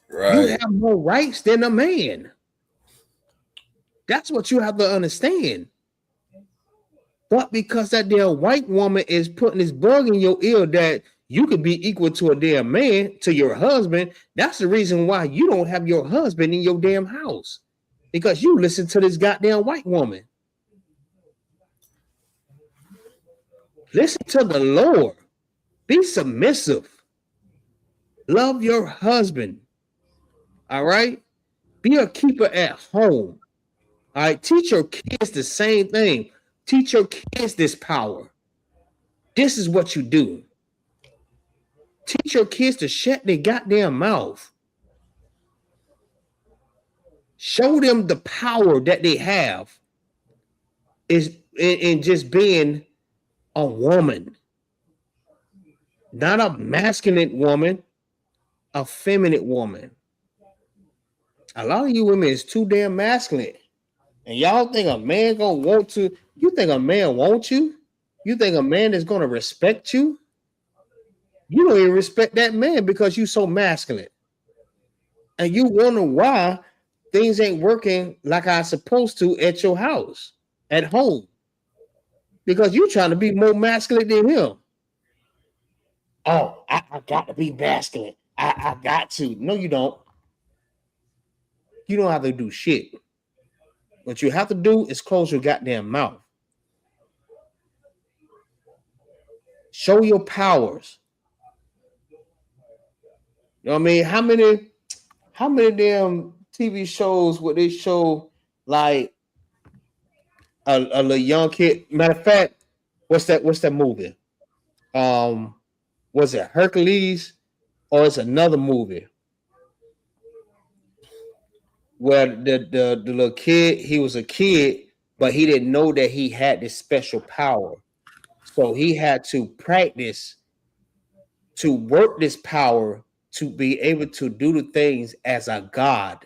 Right. You have more rights than a man. That's what you have to understand. But because that damn white woman is putting this bug in your ear that you could be equal to a damn man, to your husband, that's the reason why you don't have your husband in your damn house. Because you listen to this goddamn white woman. Listen to the Lord. Be submissive. Love your husband. All right? Be a keeper at home. All right? Teach your kids the same thing. Teach your kids this power. This is what you do. Teach your kids to shut their goddamn mouth. Show them the power that they have is in just being a woman. Not a masculine woman, a feminine woman. A lot of you women is too damn masculine. And y'all think a man gonna want to, you think a man wants you? You think a man is gonna respect you? You don't even respect that man because you so masculine. And you wonder why things ain't working like I supposed to at your house, at home. Because you trying to be more masculine than him. Oh, I got to be masculine. I got to. No, you don't. You don't have to do shit. What you have to do is close your goddamn mouth. Show your powers. You know what I mean? How many damn TV shows would they show like a little young kid? Matter of fact, what's that movie? Was it Hercules or it's another movie where the little kid, he was a kid, but he didn't know that he had this special power. So he had to practice to work this power to be able to do the things as a god.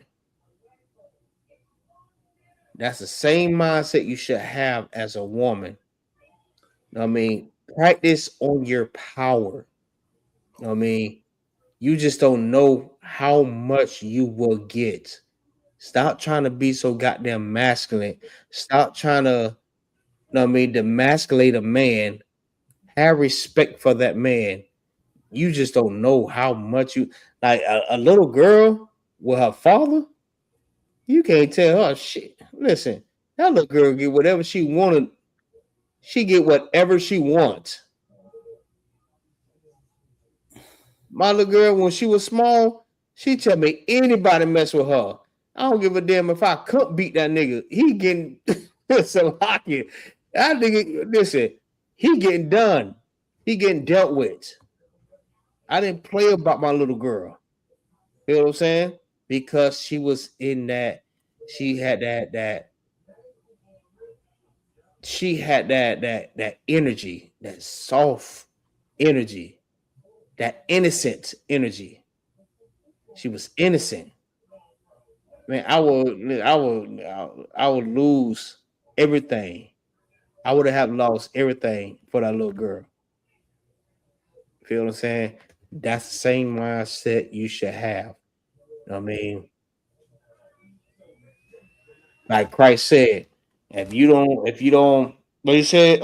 That's the same mindset you should have as a woman. You know what I mean? Practice on your power. You know what I mean? You just don't know how much you will get. Stop trying to be so goddamn masculine. Stop trying to, you know what I mean, demasculate a man. Have respect for that man. You just don't know how much you like a little girl with her father. You can't tell her shit. Listen, that little girl get whatever she wanted. She get whatever she wants. My little girl, when she was small, she tell me anybody mess with her. I don't give a damn if I couldn't beat that nigga. He getting so hockey. That nigga, listen, he getting done. He getting dealt with. I didn't play about my little girl. You know what I'm saying? Because she was in that, she had that she had that energy, that soft energy, that innocent energy. She was innocent. Man, I would lose everything. I would have lost everything for that little girl. Feel what I'm saying? That's the same mindset you should have. You know what I mean? Like Christ said, if you don't, what he said,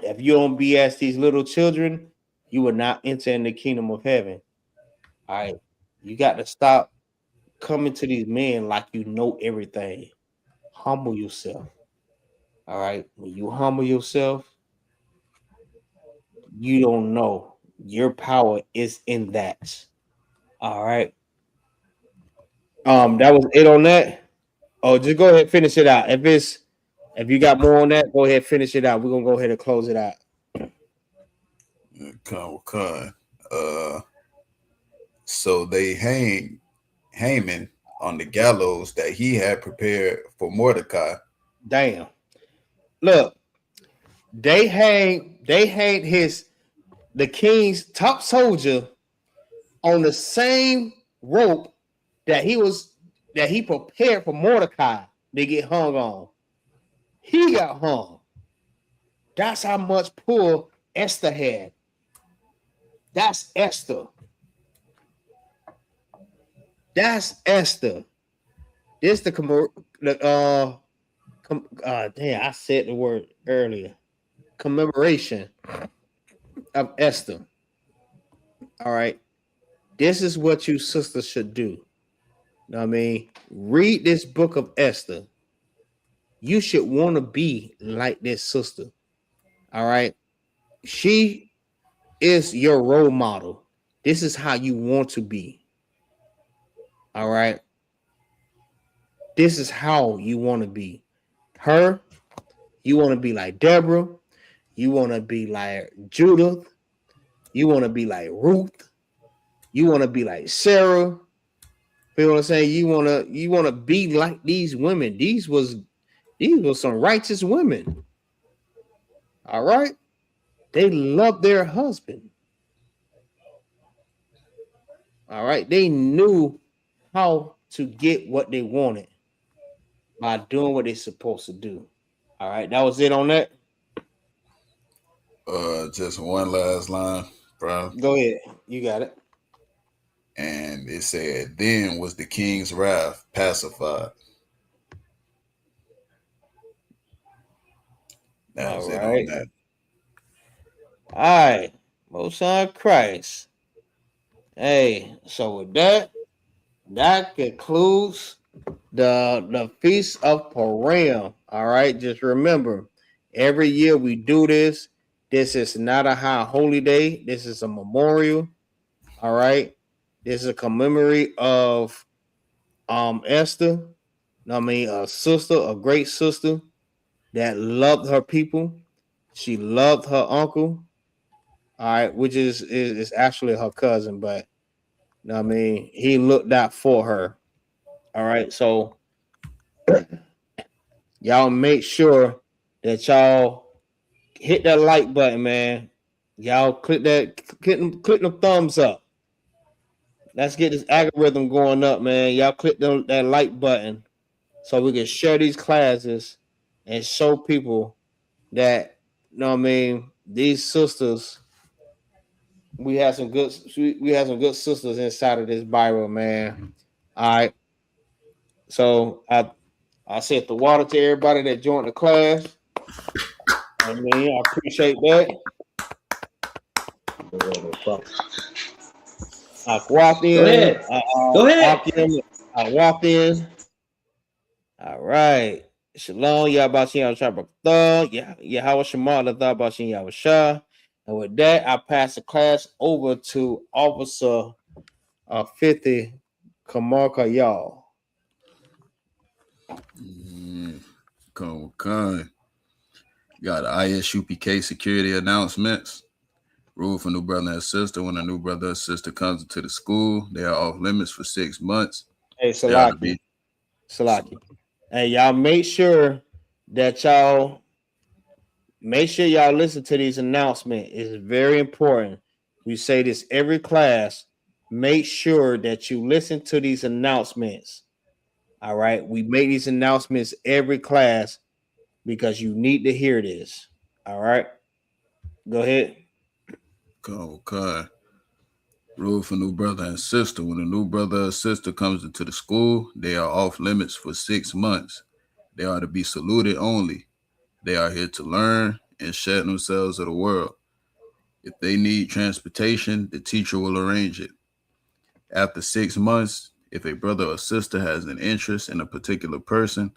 if you don't be as these little children, you will not enter in the kingdom of heaven. All right. You got to stop coming to these men like you know everything. Humble yourself. All right. When you humble yourself, you don't know. Your power is in that. All right. That was it on that. Oh, just go ahead and finish it out. If you got more on that, go ahead and finish it out. We're gonna go ahead and close it out. Con. So they hang Haman on the gallows that he had prepared for Mordecai. Damn. Look, they hang the king's top soldier on the same rope that he prepared for Mordecai to get hung on. He got hung. That's how much pull Esther had. That's Esther. That's Esther. This damn, I said the word earlier. Commemoration of Esther. All right. This is what you sisters should do. You know what I mean? Read this book of Esther. You should want to be like this sister. All right. She is your role model. This is how you want to be. All right. This is how you want to be. Her, you want to be like Deborah. You want to be like Judith. You want to be like Ruth. You want to be like Sarah. You know what I'm saying? You want to be like these women. These was some righteous women. All right. They loved their husband. All right. They knew how to get what they wanted by doing what they're supposed to do. All right. That was it on that. Just one last line, bro. Go ahead. You got it. And it said, then was the king's wrath pacified. That was it on that. All right. Most High Christ. Hey, so with that concludes the Feast of Purim. All right. Just remember, every year we do this. This is not a high holy day. This is a memorial. All right. This is a commemorate of Esther. I mean, a great sister that loved her people. She loved her uncle. All right, which is actually her cousin, but I mean, he looked out for her. All right, so y'all make sure that y'all hit that like button, man. Y'all click the thumbs up. Let's get this algorithm going up, man. Y'all click that like button so we can share these classes and show people that, you know what I mean, these sisters, we have some good sisters inside of this Bible, man. All right. So I said the water to everybody that joined the class. I mean, I appreciate that. I walked in. Go ahead. I walked in. All right. Shalom, Yabashin Shabbat. Yahweh Shema, Lathabashin Yahweh. And with that, I pass the class over to Officer 50 Kamarka Y'all. Con. Got ISUPK security announcements. Rule for new brother and sister. When a new brother or sister comes into the school, they are off limits for 6 months. Hey, Salaki. Hey, y'all make sure that y'all make sure y'all listen to these announcements. It's very important. We say this every class. Make sure that you listen to these announcements. All right. We make these announcements every class because you need to hear this. All right. Go ahead. Okay. Rule for new brother and sister. When a new brother or sister comes into the school, they are off limits for 6 months. They are to be saluted only. They are here to learn and shed themselves of the world. If they need transportation, the teacher will arrange it. After 6 months, if a brother or sister has an interest in a particular person,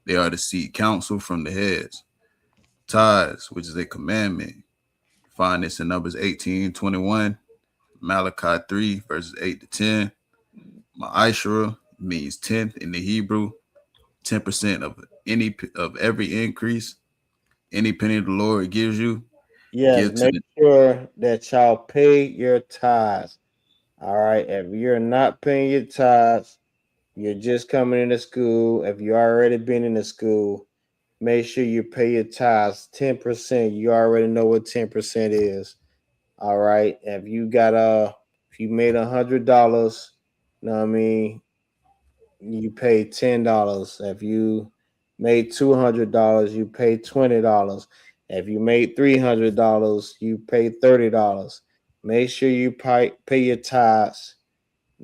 they are to seek counsel from the heads. Tithes, which is a commandment. Find this in Numbers 18:21, Malachi 3, verses 8 to 10. Ma'ashra means tenth in the Hebrew, 10% of every increase, any penny the Lord gives you, Yes. give to Make the sure that y'all pay your tithes. All right. If you're not paying your tithes, you're just coming into school. If you already been in the school, make sure you pay your tithes 10%. You already know what 10% is. All right. If you made $100, you know what I mean, you pay $10. If you made $200, you pay $20. If you made $300, you pay $30. Make sure you pay your tithes.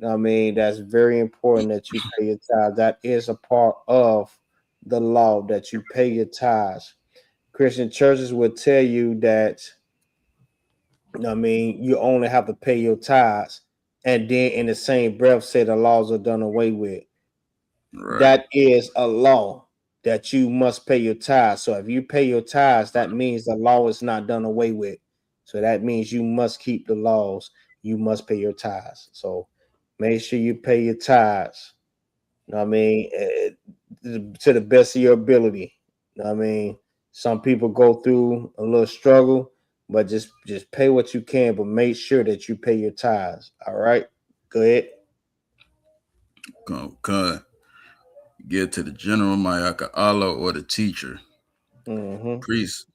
I mean, that's very important that you pay your tithes. That is a part of the law that you pay your tithes. Christian churches will tell you that, I mean, you only have to pay your tithes, and then in the same breath say the laws are done away with. right. That is a law that you must pay your tithes. So if you pay your tithes, that means the law is not done away with. So that means you must keep the laws. You must pay your tithes. So make sure you pay your tithes. You know what I mean? To the best of your ability. You know what I mean? Some people go through a little struggle, but just pay what you can, but make sure that you pay your tithes. All right. Go ahead. Okay. Give to the general Mayaka Allah or the teacher. Mm-hmm. Priest.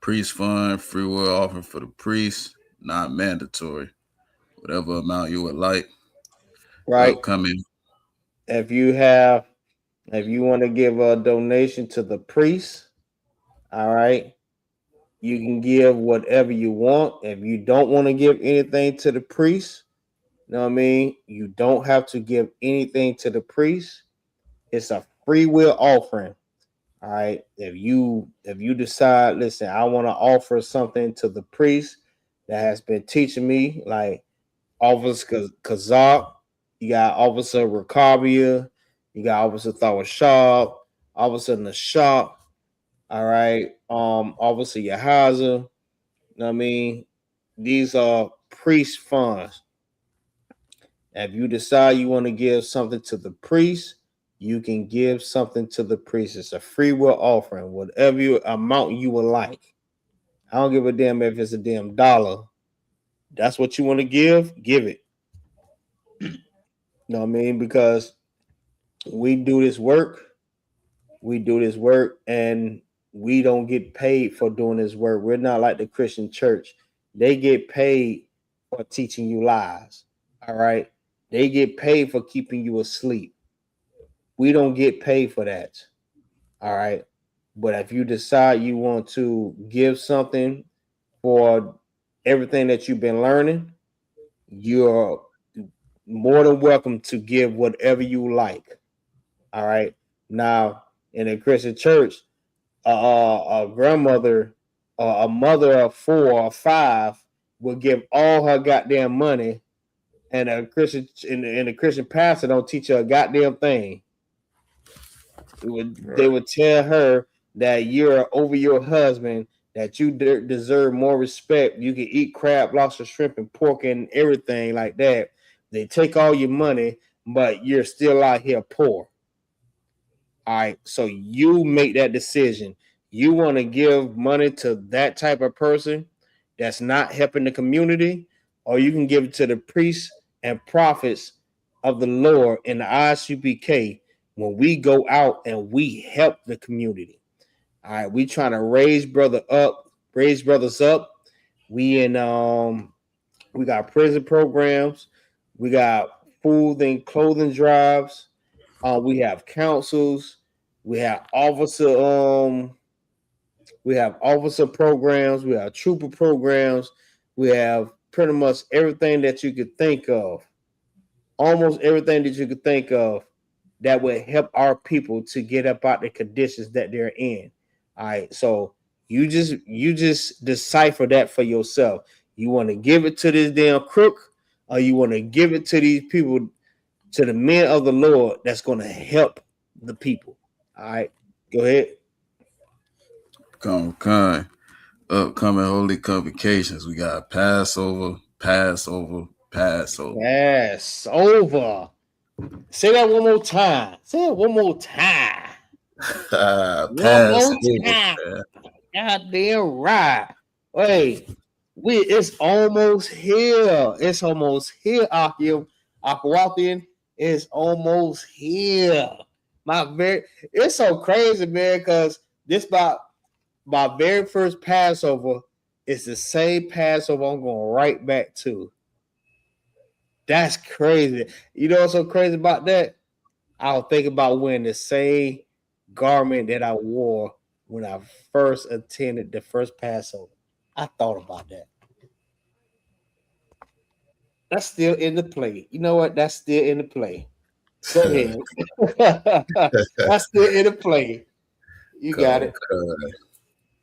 Priest fund, free will offering for the priest, not mandatory. Whatever amount you would like. Right. Upcoming. If you have, if you want to give a donation to the priest, all right, you can give whatever you want. If you don't want to give anything to the priest, you know what I mean? You don't have to give anything to the priest. It's a free will offering. All right. If you decide, listen, I want to offer something to the priest that has been teaching me, like Officer Kazak, you got Officer Rakabia, you got Officer Thawashab, Officer Nashab, all right, Officer Yahaza, you know what I mean? These are priest funds. If you decide you want to give something to the priest, you can give something to the priest. It's a free will offering, whatever amount you would like. I don't give a damn if it's a damn dollar. That's what you want to give it. You know what I mean? Because we do this work, and we don't get paid for doing this work. We're not like the Christian church. They get paid for teaching you lies. All right. They get paid for keeping you asleep. We don't get paid for that. All right. But if you decide you want to give something for everything that you've been learning, you're more than welcome to give whatever you like. All right. Now, in a Christian church, a grandmother, a mother of 4 or 5 will give all her goddamn money, and a Christian and a Christian pastor don't teach her a goddamn thing. They Right. would tell her that you're over your husband, that you deserve more respect. You can eat crab, lobster, shrimp, and pork and everything like that. They take all your money, but you're still out here poor. All right. So you make that decision. You want to give money to that type of person that's not helping the community, or you can give it to the priests and prophets of the Lord in the Isupk when we go out and we help the community. All right, we trying to raise brothers up. We got prison programs, we got food and clothing drives, we have councils, we have officer programs, we have trooper programs, we have pretty much everything that you could think of, almost everything that you could think of that would help our people to get up out the conditions that they're in. All right, so you just decipher that for yourself. You want to give it to this damn crook, or you want to give it to these people, to the men of the Lord that's going to help the people. All right, go ahead. Upcoming holy convocations. We got Passover. Yes, over. Say that one more time. Say it one more time. One more Passover. time. Goddamn right. Wait, it's almost here. It's almost here, Akim. Aquathian is almost here. It's so crazy, man, because this about my very first Passover is the same Passover I'm going right back to. That's crazy. You know what's so crazy about that? I was thinking about wearing the same garment that I wore when I first attended the first Passover. I thought about that. That's still in the play. You know what? That's still in the play. Go ahead. That's still in the play. You got it.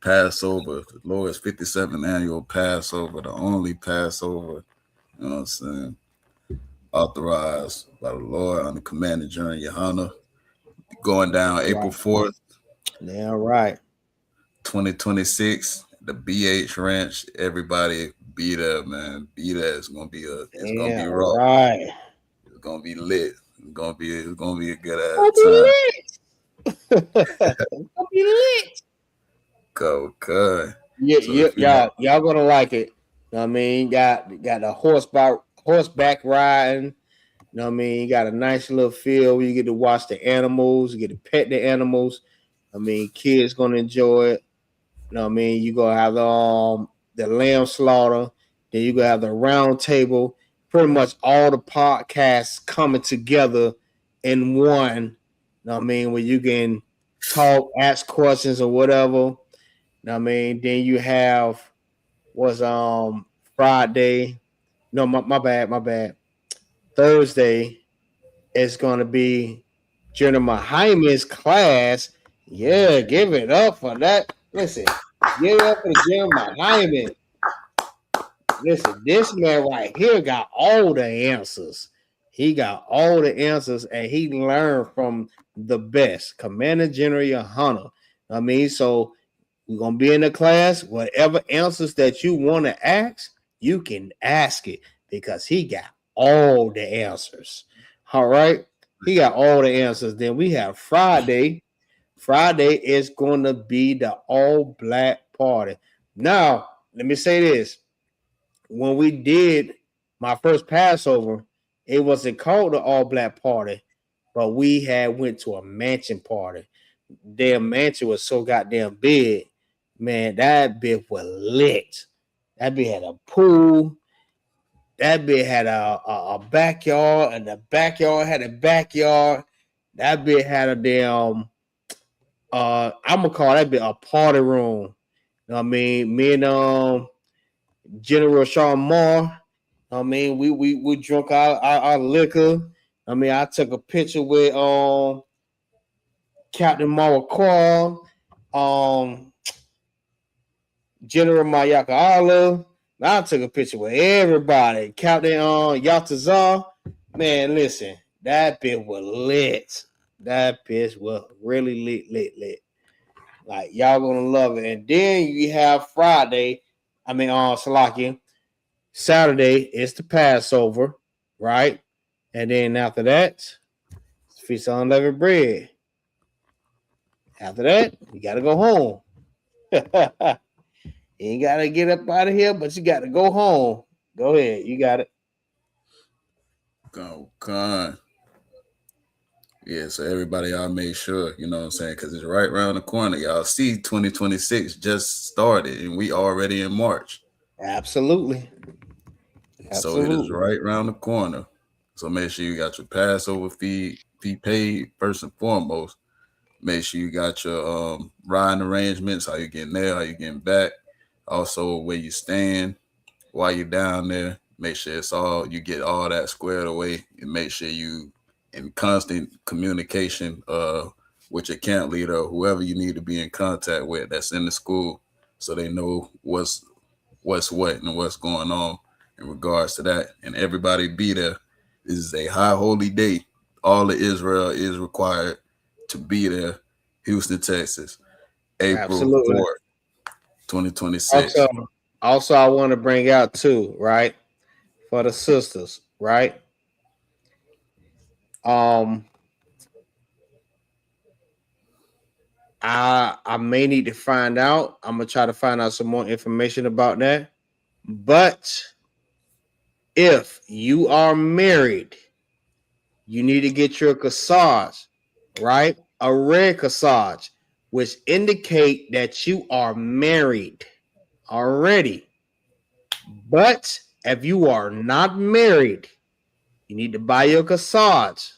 Passover, the Lord's 57th annual Passover, the only Passover, you know what I'm saying, authorized by the Lord on the command of General Yahanna, going down April 4th. Yeah, right. 2026, the BH Ranch. Everybody be there, man. Be there. It's gonna be raw. Right. It's gonna be lit. It's gonna be a good ass time. It's gonna be lit. Go, good. Yeah, y'all gonna like it. You know what I mean? Got the horseback riding. You know what I mean? You got a nice little feel where you get to watch the animals, you get to pet the animals. I mean, kids gonna enjoy it. You know what I mean? You gonna have the lamb slaughter, then you gonna have the round table, pretty much all the podcasts coming together in one. You know what I mean? Where you can talk, ask questions or whatever. You know what I mean? Then you have Friday. No, my bad. Thursday is gonna be General Hyman's class. Yeah, give it up for that. Listen, give it up for General Hyman. Listen, this man right here got all the answers. He got all the answers, and he learned from the best, Commander General Yahanna. I mean, so we're gonna be in the class. Whatever answers that you want to ask, you can ask it because he got all the answers. All right, he got all the answers. Then we have Friday. Friday is going to be the all black party. Now, let me say this. When we did my first Passover, it wasn't called the all black party, but we had went to a mansion party. Their mansion was so goddamn big, man. That bit was lit. That bit had a pool. That bit had a backyard, and the backyard had a backyard. That bit had a damn. I'm gonna call that bit a party room. You know what I mean? Me and General Sean Moore. I mean, we drunk our liquor. I mean, I took a picture with Captain Mawakwa, General Mayaka Allah. I took a picture with everybody. Captain Yatazar. Man, listen, that bit was lit. That bitch was really lit. Like, y'all gonna love it. And then you have Friday. I mean, Salakia. Saturday is the Passover, right? And then after that, Feast on Unleavened Bread. After that, you got to go home. You ain't got to get up out of here, but you got to go home. Go ahead. You got it. Go, con. Yeah, so everybody, y'all make sure, you know what I'm saying, because it's right around the corner. Y'all see 2026 just started and we already in March. Absolutely. So it is Absolutely. right around the corner. So make sure you got your Passover fee paid first and foremost. Make sure you got your riding arrangements, how you getting there, how you getting back. Also where you stand while you're down there. Make sure you get all that squared away, and make sure you in constant communication with your camp leader or whoever you need to be in contact with that's in the school, so they know what's what and what's going on in regards to that. And everybody be there. This is a high holy day. All of Israel is required to be there. Houston, Texas, April Absolutely. 4th, 2026. Also, also I want to bring out too, right? For the sisters, right? Um, I may need to find out. I'm gonna try to find out some more information about that. But if you are married, you need to get your corsage, right? A red corsage, which indicate that you are married already. But if you are not married, you need to buy your corsage.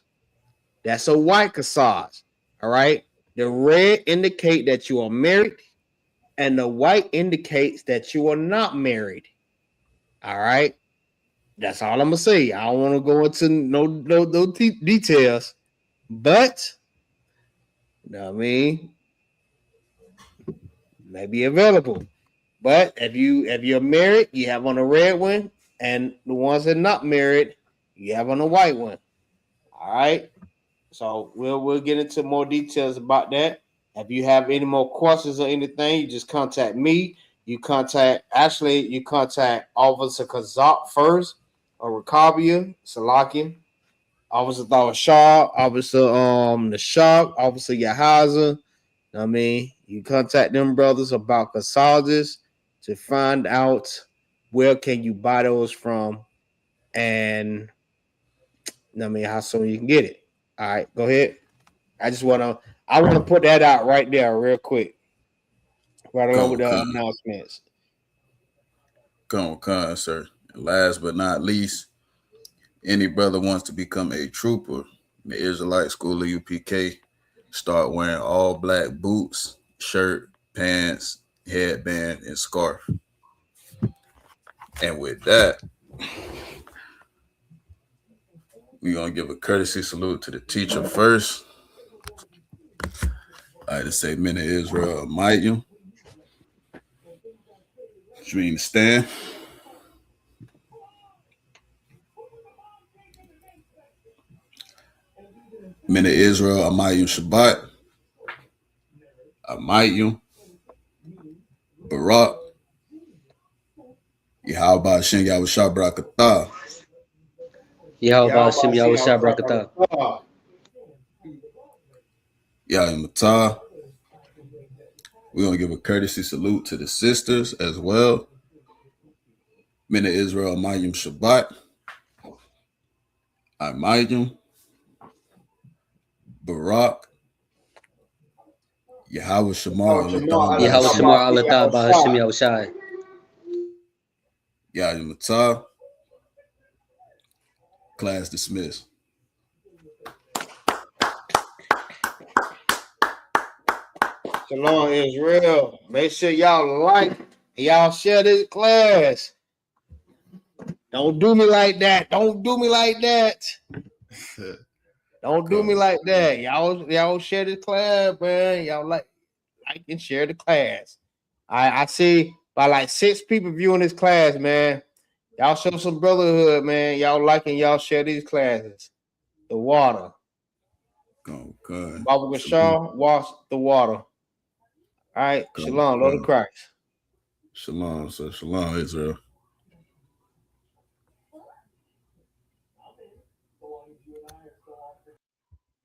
That's a white corsage. All right. The red indicate that you are married, and the white indicates that you are not married. All right. That's all I'm gonna say. I don't want to go into no details, but I mean, may be available. But if you're married, you have on a red one, and the ones that are not married, you have on a white one. All right. So we'll get into more details about that. If you have any more questions or anything, you just contact me. You contact Officer Kazak first, or Rakabia, Salakia, Officer Thawashar, Officer the Shark, Officer Yahaza. I mean, you contact them brothers about cassages to find out where can you buy those from, and I mean how soon you can get it. All right, go ahead. I want to put that out right there real quick, right along with Come, the come, announcements. come, sir. And last but not least, any brother wants to become a trooper in the Israelite School of UPK, start wearing all black boots, shirt, pants, headband, and scarf. And with that, we're going to give a courtesy salute to the teacher first. I like to say, men of Israel, Mayim. Which means stand. Men of Israel, Amayim Shabbat. Amayim. Barak. Yahweh Hashem Yahweh Shabrakatah. Yahweh Hashem Yahweh Shai Barakatah. Yahweh Matah. We're going to give a courtesy salute to the sisters as well. Men of Israel, Amayim Shabbat. Amayim. Barak. Yahweh Shamar Yahweh Shemar Alatah Ba Hashem Yahweh Shai. Yahweh Matah. Class dismissed. Shalom Israel. Make sure y'all like and y'all share this class. Don't do me like that. Don't do me like that. Don't do me like that. Y'all share this class, man. Y'all like and share the class. I see by like 6 people viewing this class, man. Y'all show some brotherhood, man. Y'all like and y'all share these classes. The water. Okay. Baba Gashar, wash the water. All right. Shalom, Lord of Christ. Shalom, sir. Shalom, Israel.